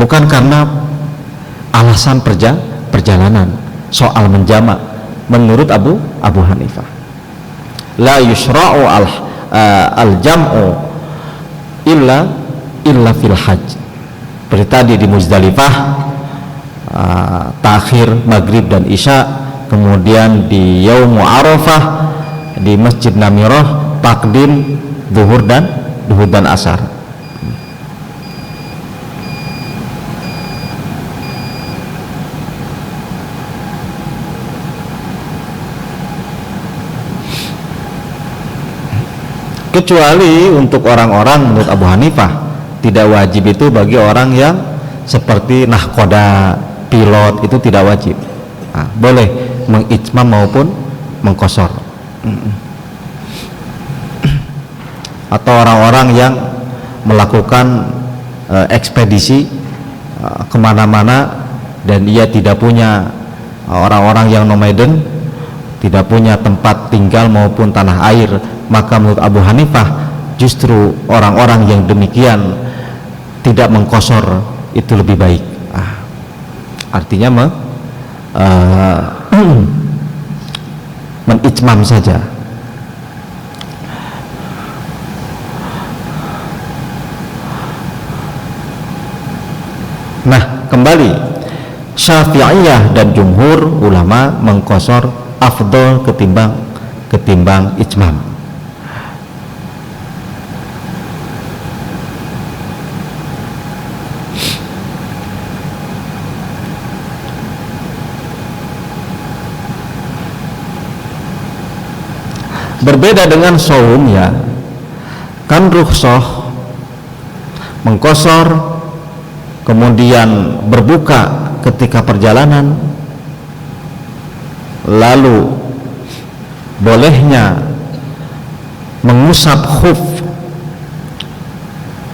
bukan karena alasan perjalanan. Soal menjamak menurut Abu Hanifah la yusra'u al-jam'u illa fil hajj. Seperti tadi di Muzdalifah takhir maghrib dan isya, kemudian di Yaum Arafah di Masjid Namirah takdim zuhur dan asar. Kecuali untuk orang-orang menurut Abu Hanifah tidak wajib itu bagi orang yang seperti nahkoda, pilot, itu tidak wajib. Nah, boleh mengitmam maupun mengkosor. Atau orang-orang yang melakukan ekspedisi kemana-mana dan ia tidak punya, orang-orang yang nomaden tidak punya tempat tinggal maupun tanah air, maka menurut Abu Hanifah justru orang-orang yang demikian tidak mengkosor itu lebih baik. Artinya menitmam saja. Nah, kembali Syafi'iyah dan jumhur ulama mengkosor afdol ketimbang itmam. Berbeda dengan saum, ya kan rukhsah mengkosor kemudian berbuka ketika perjalanan, lalu bolehnya mengusap khuf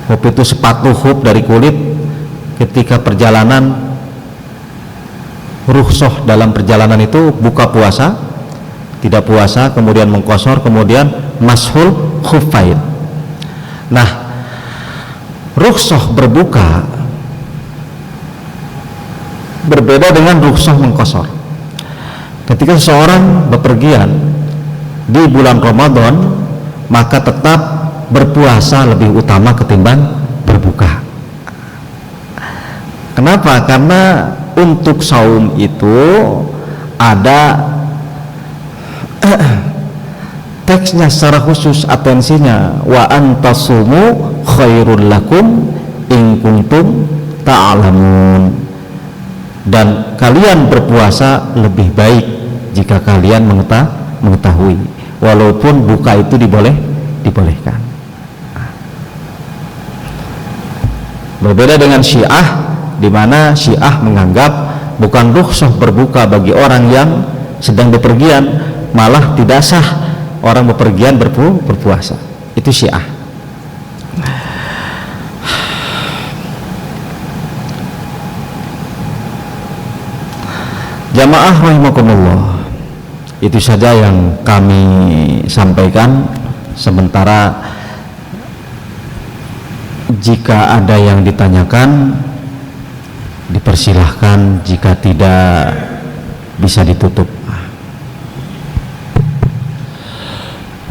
itu sepatu khuf dari kulit ketika perjalanan. Rukhsah dalam perjalanan itu buka puasa, tidak puasa, kemudian mengkosor, kemudian mashul khuffain. Nah, rukhsah berbuka berbeda dengan rukhsah mengkosor. Ketika seseorang bepergian di bulan Ramadan, maka tetap berpuasa lebih utama ketimbang berbuka. Kenapa? Karena untuk saum itu ada teksnya secara khusus, atensinya, wa antasumu khairul lakum in kuntum ta'lamun, dan kalian berpuasa lebih baik jika kalian mengetahui, walaupun buka itu dibolehkan. Berbeda dengan Syiah, di mana Syiah menganggap bukan rukhsah berbuka bagi orang yang sedang bepergian, malah tidak sah orang bepergian berpuasa. Itu Syiah. Jamaah rahimakumullah, itu saja yang kami sampaikan. Sementara jika ada yang ditanyakan dipersilahkan, jika tidak bisa ditutup.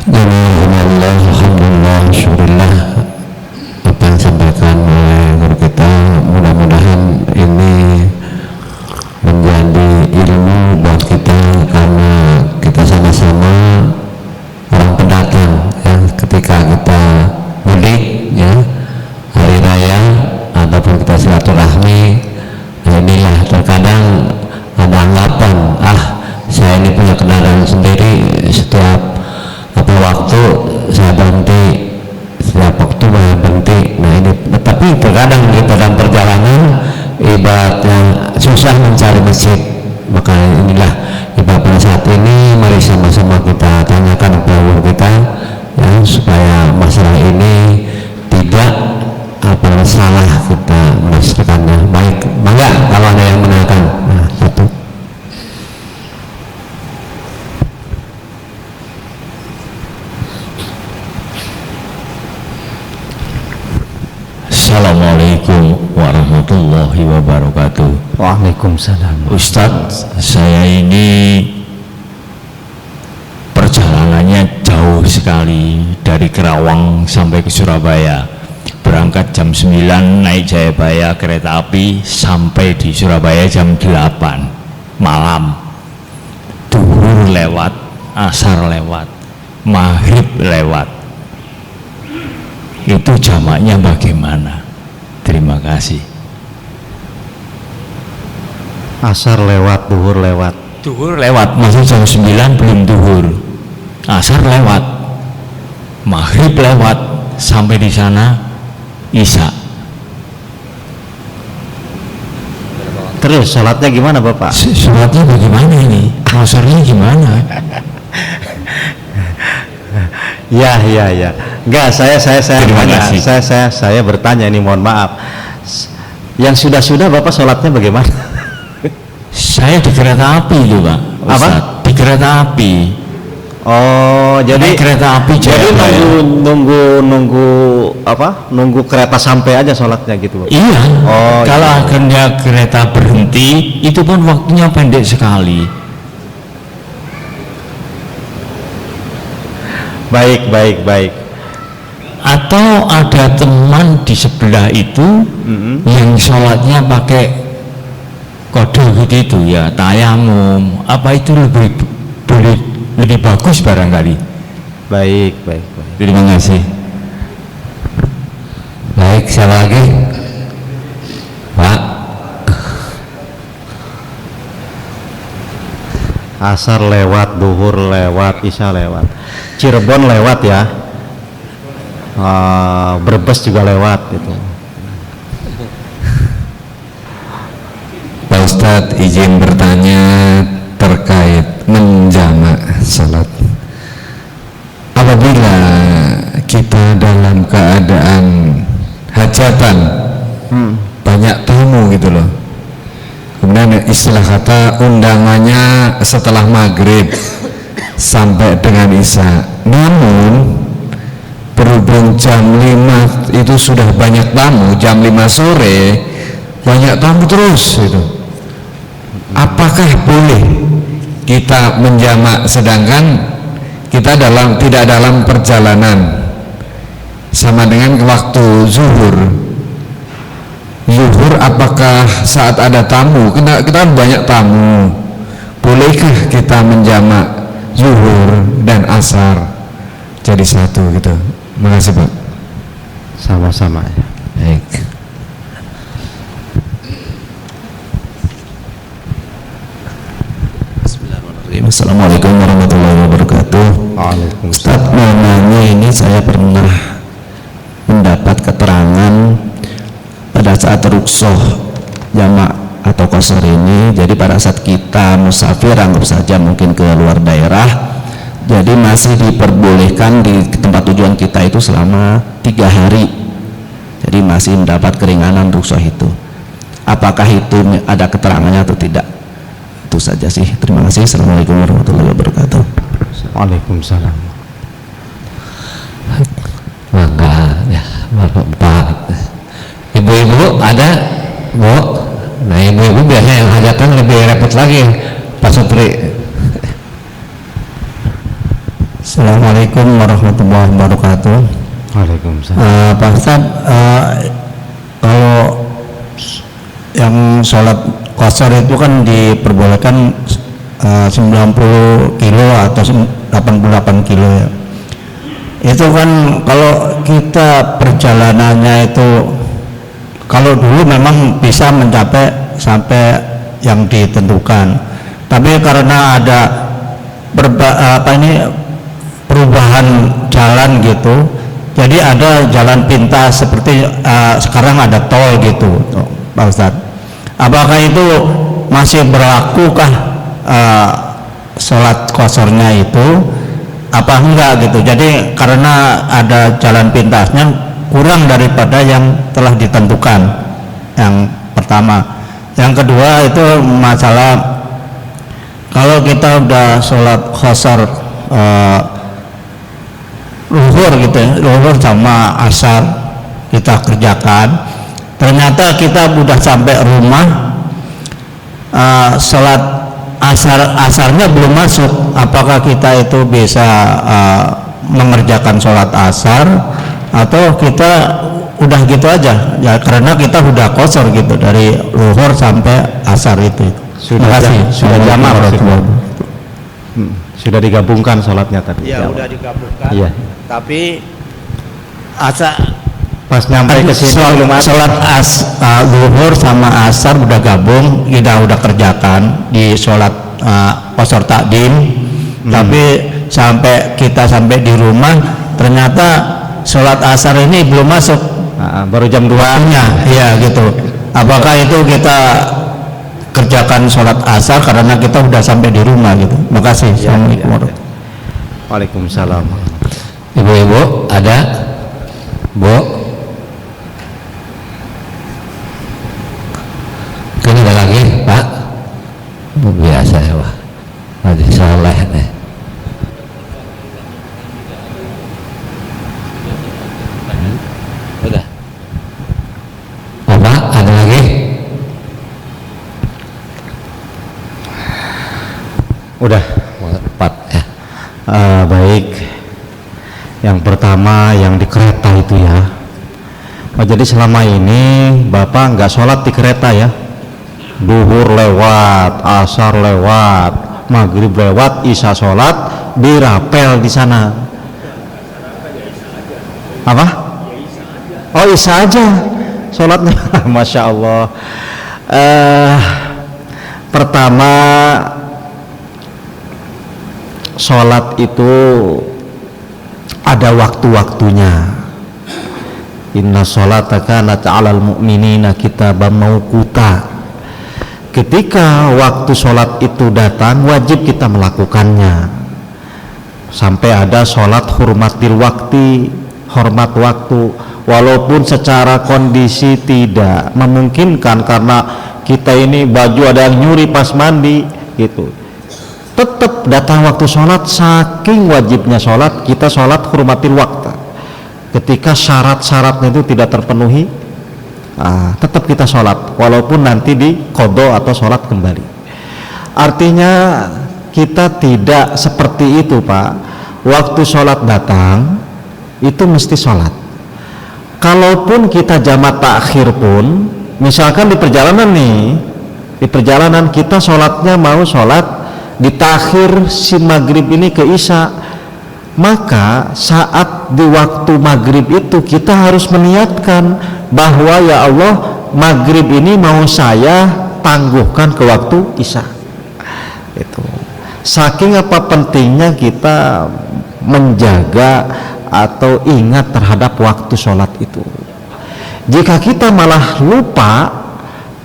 Alhamdulillah, syukurillah apa yang disampaikan oleh guru kita, mudah-mudahan ini menjadi ilmu buat kita susah mencari masjid. Maka inilah ibadah pada saat ini, mari sama-sama kita tanyakan kepada guru kita ya, supaya masalah ini tidak salah kita menyelesaikannya. Baik, bangga kalau ada yang menanyakan. Nah, satu. Assalamualaikum warahmatullahi wabarakatuh. Waalaikumsalam. Ustadz, saya ini perjalanannya jauh sekali dari Kerawang sampai ke Surabaya. Berangkat jam 9 naik Jayabaya kereta api sampai di Surabaya jam 8 malam. Duhur lewat, asar lewat, maghrib lewat. Itu jamaknya bagaimana? Terima kasih. Asar lewat, duhur lewat. Duhur lewat, masih jam 9 belum duhur. Asar lewat, maghrib lewat, sampai di sana Isya. Terus sholatnya gimana Bapak? Sholatnya bagaimana ini? Asarnya gimana? Ya. Enggak, saya bertanya ini, mohon maaf. Yang sudah Bapak sholatnya bagaimana? Saya di kereta api itu Pak. Apa? Di kereta api. Oh, jadi kereta api jadi Jayabaya. nunggu kereta sampai aja sholatnya gitu Bapak? Iya. Oh, kalau iya. akhirnya kereta berhenti, itu pun waktunya pendek sekali. Baik. Atau ada teman di sebelah itu yang sholatnya pakai kode gitu ya, tayamum, apa itu lebih bagus barangkali. Baik. Terima kasih. Baik, siapa lagi? Pak. Asar lewat, duhur lewat, isya lewat, Cirebon lewat ya, Brebes juga lewat gitu. Pak Ustadz, izin bertanya terkait menjamak salat. Apabila kita dalam keadaan hajatan, banyak tamu gitu loh, kemudian istilah kata undangannya setelah maghrib sampai dengan isya, namun berhubung jam 5 itu sudah banyak tamu, jam 5 sore banyak tamu terus itu, apakah boleh kita menjamak sedangkan kita tidak dalam perjalanan, sama dengan waktu zuhur? Apakah saat ada tamu, kita kan banyak tamu, bolehkah kita menjamak zuhur dan asar jadi satu gitu? Makasih Pak. Sama-sama ya. Baik. Assalamualaikum warahmatullahi wabarakatuh. Waalaikumsalam. Ustaz, namanya ini saya pernah mendapat keterangan pada saat ruksoh jamak atau qasar ini. Jadi pada saat kita musafir, anggap saja mungkin ke luar daerah, jadi masih diperbolehkan di tempat tujuan kita itu selama 3 hari. Jadi masih mendapat keringanan ruksoh itu. Apakah itu ada keterangannya atau tidak? Itu saja sih. Terima kasih. Assalamualaikum warahmatullahi wabarakatuh. Waalaikumsalam. Mangga ya, Bapak. Ibu-ibu ada, Bu? Nah, ibu-ibu biasanya yang hajatan lebih repot lagi, Pak Supri. Assalamualaikum warahmatullahi wabarakatuh. Waalaikumsalam. Pak Ustad, kalau yang sholat qasar itu kan diperbolehkan 90 kilo atau 88 kilo ya. Itu kan kalau kita perjalanannya itu, kalau dulu memang bisa mencapai sampai yang ditentukan, tapi karena ada perubahan jalan gitu, jadi ada jalan pintas seperti sekarang ada tol gitu Pak Ustadz. apakah itu masih berlakukah sholat qasornya itu apa enggak gitu. Jadi karena ada jalan pintasnya kurang daripada yang telah ditentukan, yang pertama. Yang kedua itu masalah kalau kita udah sholat qasar luhur gitu ya, luhur sama asar kita kerjakan, ternyata kita udah sampai rumah, sholat asarnya belum masuk, apakah kita itu bisa mengerjakan sholat asar atau kita udah gitu aja ya, karena kita udah qasar gitu dari luhur sampai asar itu. Sudah jamak sudah digabungkan sholatnya tadi ya, udah digabungkan. Iya. Tapi asar pas nyampe ke sini sholat zuhur sama asar udah gabung, kita udah kerjakan di sholat qasar takdim. Tapi sampai di rumah ternyata sholat asar ini belum masuk, baru jam 2-nya ya gitu. Apakah itu kita kerjakan sholat asar karena kita udah sampai di rumah gitu? Makasih. Assalamualaikum warahmatullahi. Waalaikumsalam. Ibu-ibu ada? Bu? Kan ada lagi Pak? Biasa ya Pak, Haji Saleh nih. Udah? Apa? Ada lagi? Udah. 4 ya. Baik. Yang pertama yang di kereta itu ya. Jadi selama ini Bapak nggak sholat di kereta ya? Duhur lewat, asar lewat, maghrib lewat, isya sholat, dirapel di sana. Apa? Oh, isya aja sholatnya. Masya Allah. Pertama, sholat itu ada waktu-waktunya. Inna sholata kanat 'alal mu'minina kitaban mauquta. Ketika waktu sholat itu datang, wajib kita melakukannya. Sampai ada sholat hurmatil waktu, hormat waktu, walaupun secara kondisi tidak memungkinkan karena kita ini baju ada yang nyuri pas mandi gitu, tetap datang waktu sholat. Saking wajibnya sholat, kita sholat hurmatil waktu. Ketika syarat-syaratnya itu tidak terpenuhi, tetap kita sholat walaupun nanti di qadha atau sholat kembali. Artinya kita tidak seperti itu Pak. Waktu sholat datang itu mesti sholat. Kalaupun kita jamak takhir pun, misalkan di perjalanan nih, di perjalanan kita sholatnya mau sholat di takhir si maghrib ini ke isya, maka saat di waktu maghrib itu kita harus meniatkan bahwa ya Allah, maghrib ini mau saya tangguhkan ke waktu isya. Itu saking apa pentingnya kita menjaga atau ingat terhadap waktu sholat itu. Jika kita malah lupa,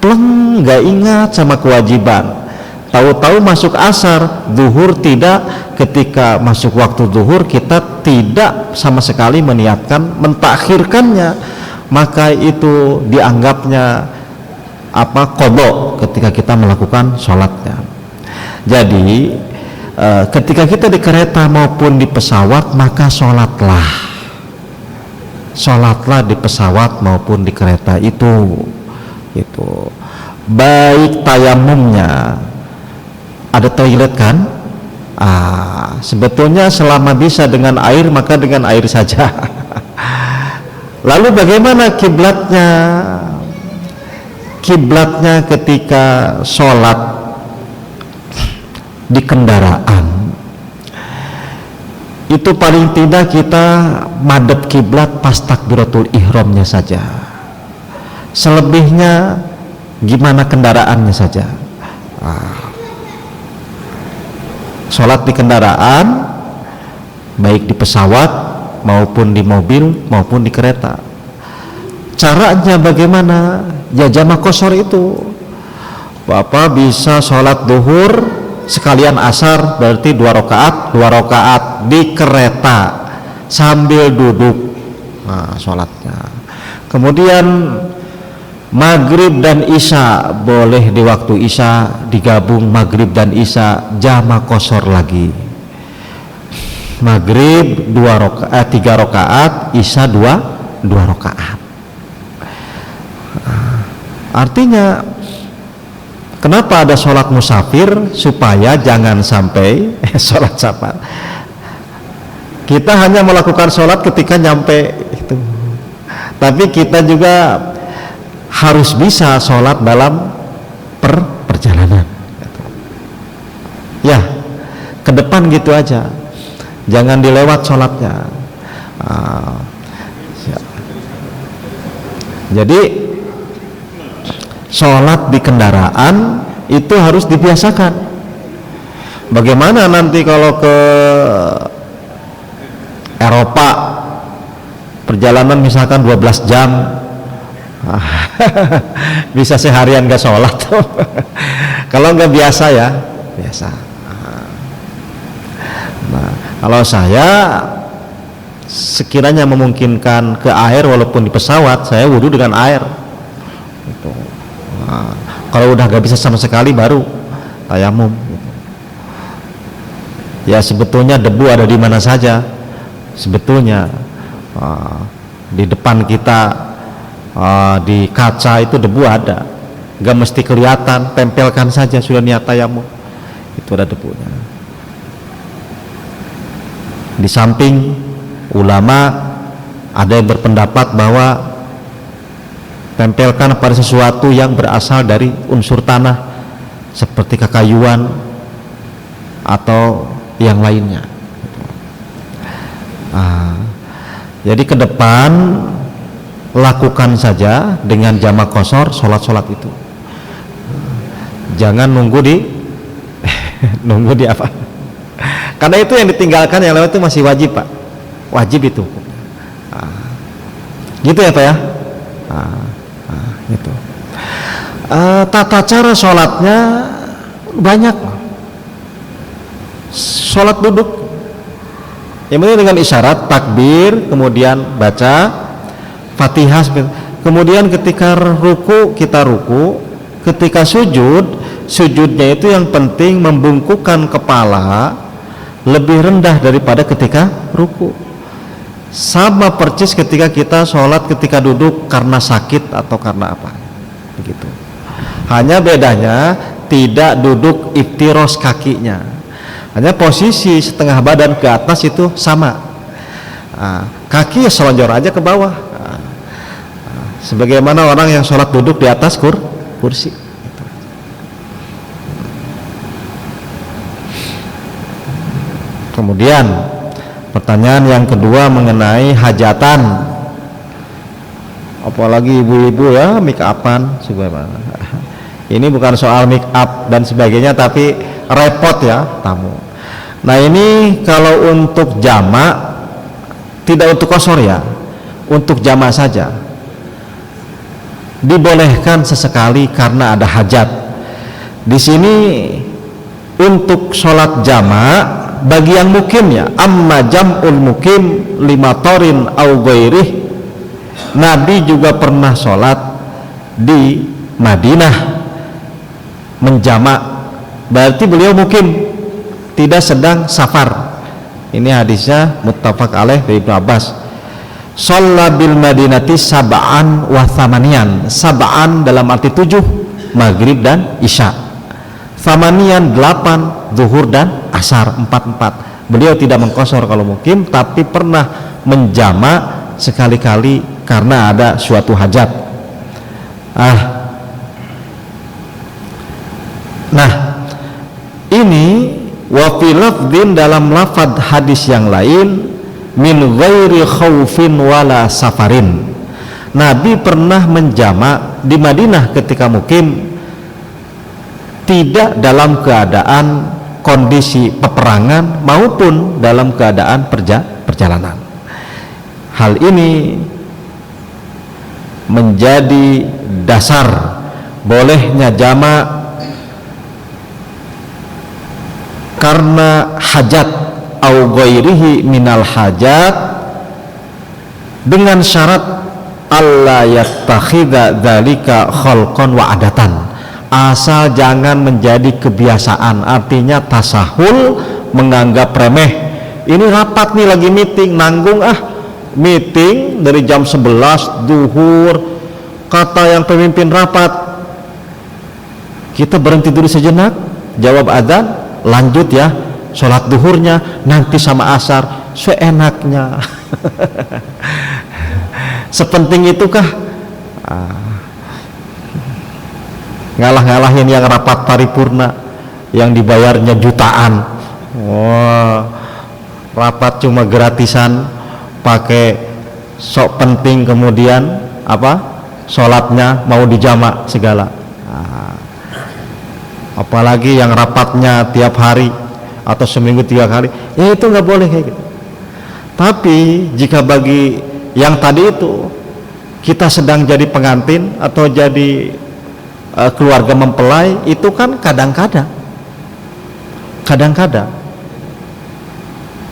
pleng, nggak ingat sama kewajiban, tahu-tahu masuk asar, zuhur tidak, ketika masuk waktu zuhur kita tidak sama sekali meniatkan mentakhirkannya, maka itu dianggapnya qadha ketika kita melakukan sholatnya. Jadi ketika kita di kereta maupun di pesawat, maka sholatlah di pesawat maupun di kereta itu baik tayamumnya. Ada toilet kan? Sebetulnya selama bisa dengan air, maka dengan air saja. Lalu bagaimana kiblatnya? Kiblatnya ketika sholat di kendaraan, itu paling tidak kita madhep kiblat pas takbiratul ihramnya saja. Selebihnya gimana kendaraannya saja. Sholat di kendaraan, baik di pesawat maupun di mobil maupun di kereta, caranya bagaimana? Ya jamak qasar itu. Bapak bisa sholat duhur sekalian asar, berarti 2 rakaat di kereta sambil duduk, nah sholatnya. Kemudian maghrib dan isya boleh di waktu isya digabung maghrib dan isya jamak qashar lagi. Maghrib 3 rakaat, isya 2 rakaat. Artinya kenapa ada sholat musafir? Supaya jangan sampai sholat safar. Kita hanya melakukan sholat ketika nyampe itu, tapi kita juga harus bisa sholat dalam perjalanan. Ya, ke depan gitu aja, jangan dilewat sholatnya. Jadi sholat di kendaraan itu harus dibiasakan. Bagaimana nanti kalau ke Eropa perjalanan misalkan 12 jam, bisa seharian gak sholat. Kalau nggak biasa ya biasa. Nah, kalau saya sekiranya memungkinkan ke air, walaupun di pesawat saya wudhu dengan air gitu. Nah, kalau udah gak bisa sama sekali baru tayamum gitu. Ya sebetulnya debu ada di mana saja sebetulnya. Di depan kita, di kaca itu debu ada, gak mesti kelihatan, tempelkan saja sudah niat tayamum, itu ada debunya. Di samping ulama ada yang berpendapat bahwa tempelkan pada sesuatu yang berasal dari unsur tanah seperti kekayuan atau yang lainnya. Jadi ke depan lakukan saja dengan jamak qashar sholat itu. Jangan nunggu di apa? Karena itu yang ditinggalkan, yang lewat itu masih wajib, Pak. Wajib itu. Gitu ya, Pak ya? Gitu. Tata cara sholatnya banyak. Sholat duduk. Yang penting dengan isyarat takbir, kemudian baca Fatihah, kemudian ketika ruku kita ruku, ketika sujudnya itu yang penting membungkukkan kepala lebih rendah daripada ketika ruku. Sama persis ketika kita sholat ketika duduk karena sakit atau karena apa, begitu. Hanya bedanya tidak duduk iftiros kakinya, hanya posisi setengah badan ke atas itu sama. Kaki selonjor aja ke bawah, sebagaimana orang yang sholat duduk di atas kursi. Kemudian pertanyaan yang kedua mengenai hajatan, apalagi ibu-ibu ya make upan sebagaimana. Ini bukan soal make up dan sebagainya, tapi repot ya tamu. Nah ini kalau untuk jamak, tidak untuk qashar ya, untuk jamak saja dibolehkan sesekali karena ada hajat. Di sini untuk sholat jamak bagi yang mukim ya, amma jam'ul mukim lima torin au ghairih. Nabi juga pernah sholat di Madinah menjamak, berarti beliau mukim, tidak sedang safar. Ini hadisnya muttafaq alaih dari Ibnu Abbas. Shalla bil madinati sab'an wa thamanian. Sab'an dalam arti 7, maghrib dan isya. Thamanian 8, zuhur dan asar, 4. Beliau tidak mengqashar kalau mukim, tapi pernah menjamak sekali-kali karena ada suatu hajat. Nah ini wa fi lafdhin, dalam lafad hadis yang lain, min ghairi khaufin wala safarin. Nabi pernah menjamak di Madinah ketika mukim, tidak dalam keadaan kondisi peperangan maupun dalam keadaan perjalanan. Hal ini menjadi dasar bolehnya jamak karena hajat au ghairihi minal hajat, dengan syarat alla yattakhidha dzalika khalqan wa adatan, asal jangan menjadi kebiasaan, artinya tasahul, menganggap remeh. Ini rapat nih, lagi meeting, nanggung meeting dari jam 11 duhur, kata yang pemimpin rapat kita berhenti dulu sejenak, jawab adzan, lanjut ya sholat duhurnya, nanti sama asar seenaknya. Sepenting itukah ngalah-ngalahin yang rapat paripurna yang dibayarnya jutaan? Rapat cuma gratisan, pakai sok penting, kemudian sholatnya mau dijamak segala. Apalagi yang rapatnya tiap hari atau seminggu 3 kali, ya itu nggak boleh kayak gitu. Tapi jika bagi yang tadi itu kita sedang jadi pengantin atau jadi keluarga mempelai, itu kan kadang-kadang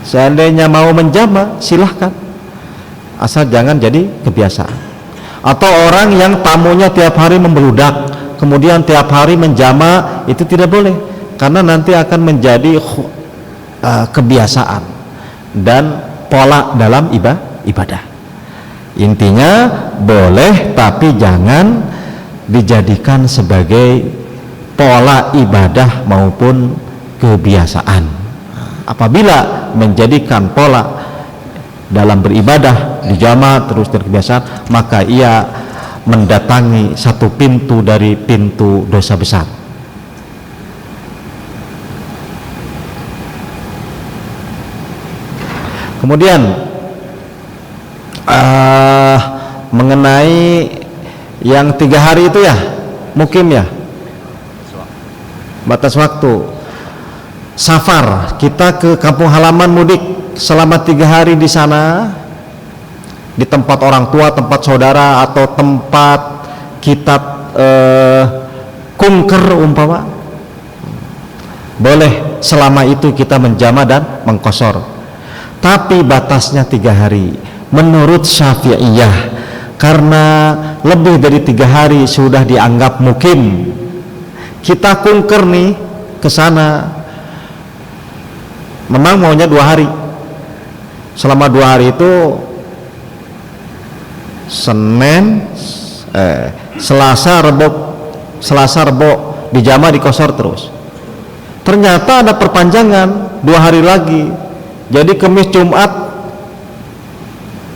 seandainya mau menjama silahkan, asal jangan jadi kebiasaan. Atau orang yang tamunya tiap hari membeludak, kemudian tiap hari menjama, itu tidak boleh, karena nanti akan menjadi kebiasaan dan pola dalam ibadah. Intinya boleh, tapi jangan dijadikan sebagai pola ibadah maupun kebiasaan. Apabila menjadikan pola dalam beribadah di jamaah terus terkebiasaan, maka ia mendatangi satu pintu dari pintu dosa besar. Kemudian mengenai yang 3 hari itu ya, mukim ya, batas waktu safar, kita ke kampung halaman mudik selama 3 hari di sana, di tempat orang tua, tempat saudara, atau tempat kita kunker umpama, boleh selama itu kita menjama dan mengqashar, tapi batasnya 3 hari menurut Syafi'iyah, karena lebih dari 3 hari sudah dianggap mukim. Kita kunker nih ke sana, memang maunya 2 hari, selama 2 hari itu Senin, Selasa, Rebo dijama di qashar terus. Ternyata ada perpanjangan 2 hari lagi, jadi Kamis Jumat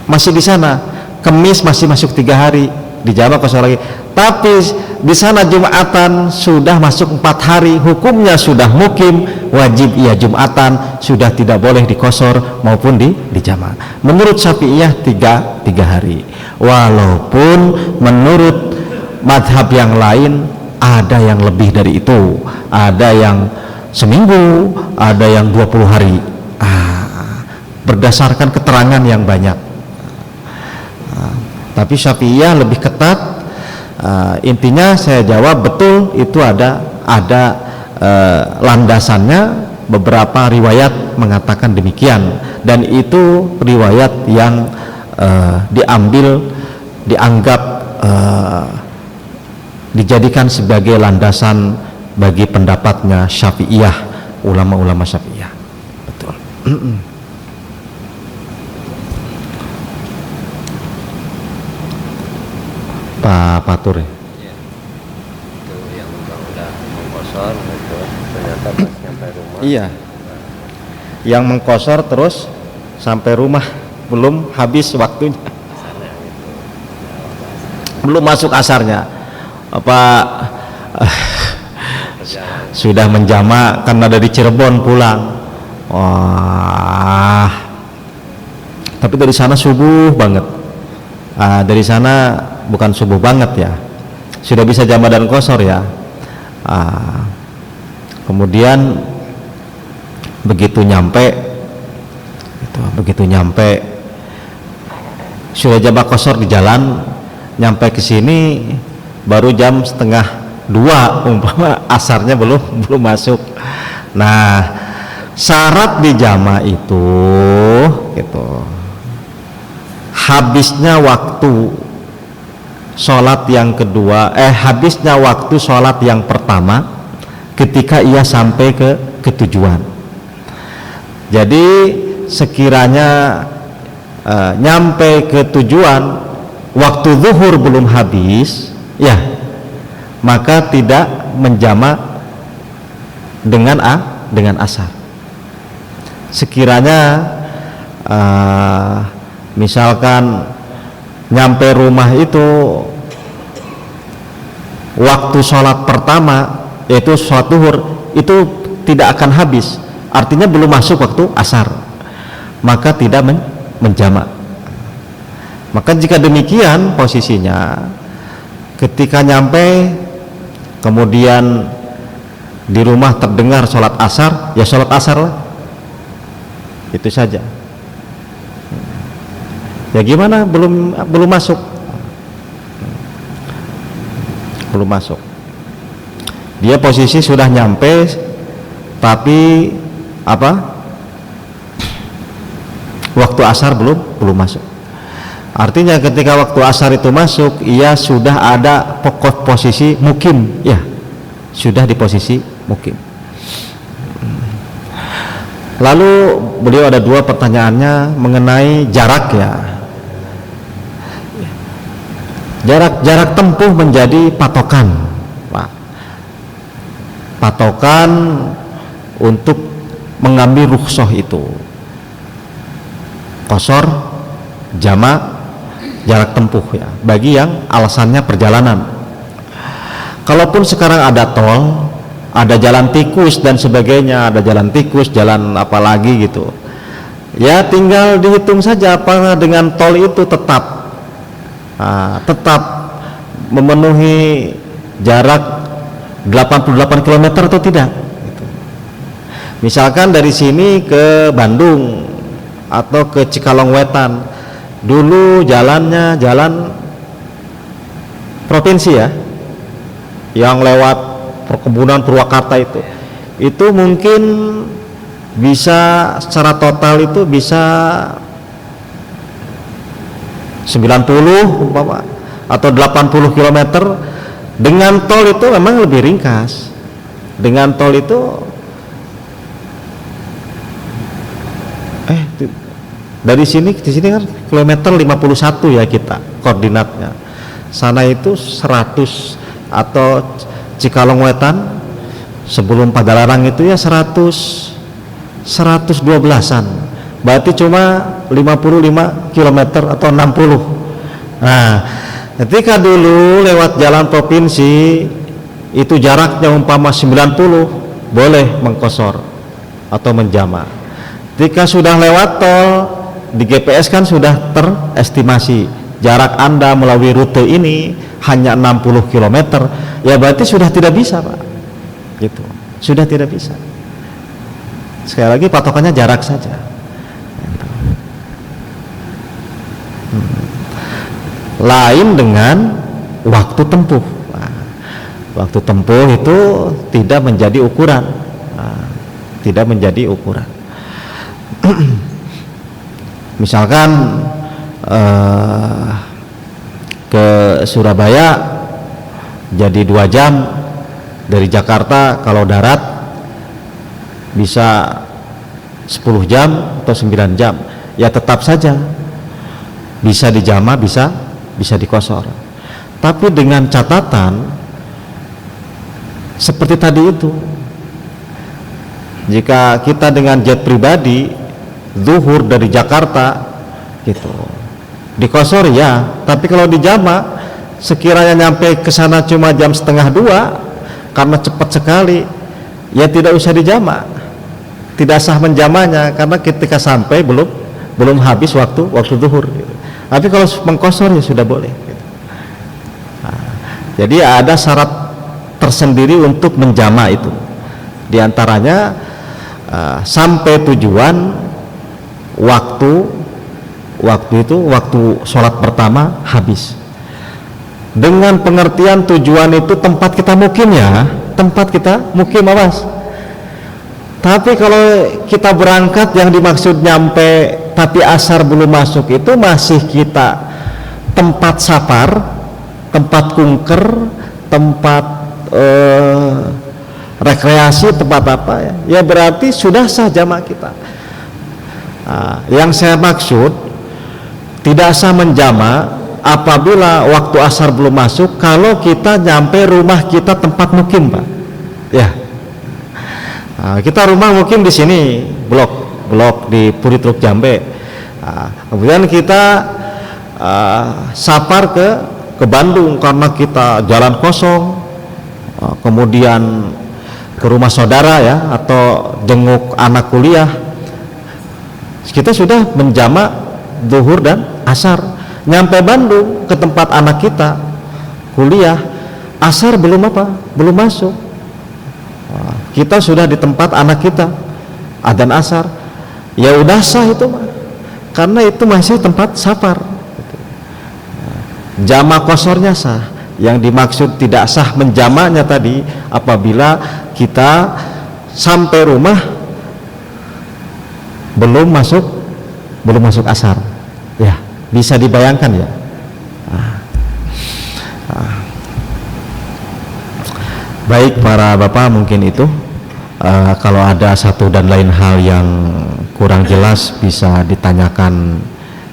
masih di sana, Kamis masih masuk 3 hari dijama qashar lagi, tapi di sana Jumatan sudah masuk 4 hari, hukumnya sudah mukim, wajib ia Jumatan, sudah tidak boleh di qashar maupun di jama. Menurut Syafi'iyah 3 hari, walaupun menurut madhab yang lain ada yang lebih dari itu, ada yang seminggu, ada yang 20 hari, berdasarkan keterangan yang banyak. Tapi Syafi'iyah lebih ketat. Intinya saya jawab betul, itu ada landasannya, beberapa riwayat mengatakan demikian, dan itu riwayat yang dianggap dijadikan sebagai landasan bagi pendapatnya Syafi'iyah, ulama-ulama Syafi'iyah. Betul. Pak Patur ya? Itu yang udah mengqashar gitu, ternyata pas nyampe rumah. Iya. Yang mengqashar terus sampai rumah belum habis waktunya, belum masuk asarnya, sudah menjama karena dari Cirebon pulang. Wah, tapi dari sana subuh banget. Dari sana bukan subuh banget ya, sudah bisa jama dan qashar ya. Kemudian begitu nyampe sudah jama qashar di jalan, nyampe ke sini baru jam 1:30 umpama asarnya belum masuk. Nah, syarat di jama itu gitu, habisnya waktu sholat yang kedua, habisnya waktu sholat yang pertama ketika ia sampai ke tujuan. Jadi sekiranya nyampe ke tujuan waktu zuhur belum habis, ya maka tidak menjama dengan asar. Sekiranya misalkan nyampe rumah itu waktu sholat pertama, yaitu sholat zuhur, itu tidak akan habis, artinya belum masuk waktu asar, maka tidak menjamak. Maka jika demikian posisinya, ketika nyampe kemudian di rumah terdengar sholat asar, ya sholat asar lah, itu saja. Ya gimana, belum masuk, dia posisi sudah nyampe tapi waktu asar belum masuk. Artinya ketika waktu asar itu masuk, ia sudah ada pokok posisi mukim, ya sudah di posisi mukim. Lalu beliau ada dua pertanyaannya mengenai jarak, ya. Jarak tempuh menjadi patokan, Pak. Patokan untuk mengambil rukhsah itu. Qashar, jama, jarak tempuh, ya, bagi yang alasannya perjalanan. Kalaupun sekarang ada tol, ada jalan tikus dan sebagainya, ada jalan tikus, jalan apalagi gitu, ya tinggal dihitung saja apakah dengan tol itu tetap memenuhi jarak 88 km atau tidak gitu. Misalkan dari sini ke Bandung atau ke Cikalongwetan, dulu jalannya jalan provinsi, ya, yang lewat perkebunan Purwakarta itu mungkin bisa secara total itu bisa 90 umpama atau 80 km. Dengan tol itu memang lebih ringkas. Dengan tol itu dari sini ke sini kan kilometer 51 ya kita koordinatnya. Sana itu 100, atau Cikalongwetan sebelum Padalarang itu ya 112-an. Berarti cuma 55 km atau 60. Nah, ketika dulu lewat jalan provinsi itu jaraknya umpama 90, boleh mengqashar atau menjama. Ketika sudah lewat tol, di GPS kan sudah terestimasi jarak Anda melalui rute ini hanya 60 km, ya berarti sudah tidak bisa, Pak. Gitu. Sudah tidak bisa. Sekali lagi patokannya jarak saja. Lain dengan waktu tempuh. Waktu tempuh itu tidak menjadi ukuran, tidak menjadi ukuran. Misalkan ke Surabaya jadi 2 jam, dari Jakarta kalau darat bisa 10 jam atau 9 jam, ya tetap saja bisa dijama, bisa diqashar. Tapi dengan catatan seperti tadi itu, jika kita dengan jet pribadi zuhur dari Jakarta gitu diqashar, ya, tapi kalau dijama sekiranya nyampe ke sana cuma jam 1:30 karena cepat sekali, ya tidak usah dijama, tidak sah menjamanya karena ketika sampai belum habis waktu zuhur gitu. Tapi kalau mengqashar ya sudah boleh gitu. Jadi ada syarat tersendiri untuk menjama itu, diantaranya sampai tujuan waktu sholat pertama habis. Dengan pengertian tujuan itu tempat kita mukim, ya, tempat kita mukim, awas. Tapi kalau kita berangkat yang dimaksud nyampe tapi asar belum masuk itu masih kita tempat safar, tempat kunker, tempat rekreasi, tempat apa ya? Ya berarti sudah sah jamak kita. Nah, yang saya maksud tidak sah menjamak apabila waktu asar belum masuk kalau kita nyampe rumah kita tempat mukim, Pak. Ya. Nah, kita rumah mukim di sini, blok di Puritruk Jambe. Nah, kemudian kita safar ke Bandung karena kita jalan kosong, kemudian ke rumah saudara ya, atau jenguk anak kuliah. Kita sudah menjamak zuhur dan asar. Nyampe Bandung ke tempat anak kita kuliah, asar belum masuk. Kita sudah di tempat anak kita adzan asar, ya udah sah itu mah, karena itu masih tempat safar. Jamak kosornya sah. Yang dimaksud tidak sah menjamaknya tadi apabila kita sampai rumah belum masuk asar. Ya, bisa dibayangkan ya. Baik para bapak, mungkin itu kalau ada satu dan lain hal yang kurang jelas bisa ditanyakan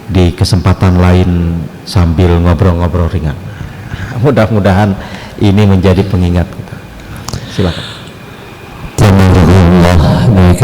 di kesempatan lain sambil ngobrol-ngobrol ringan. Mudah-mudahan ini menjadi pengingat kita. Silakan. Jazakallah, baik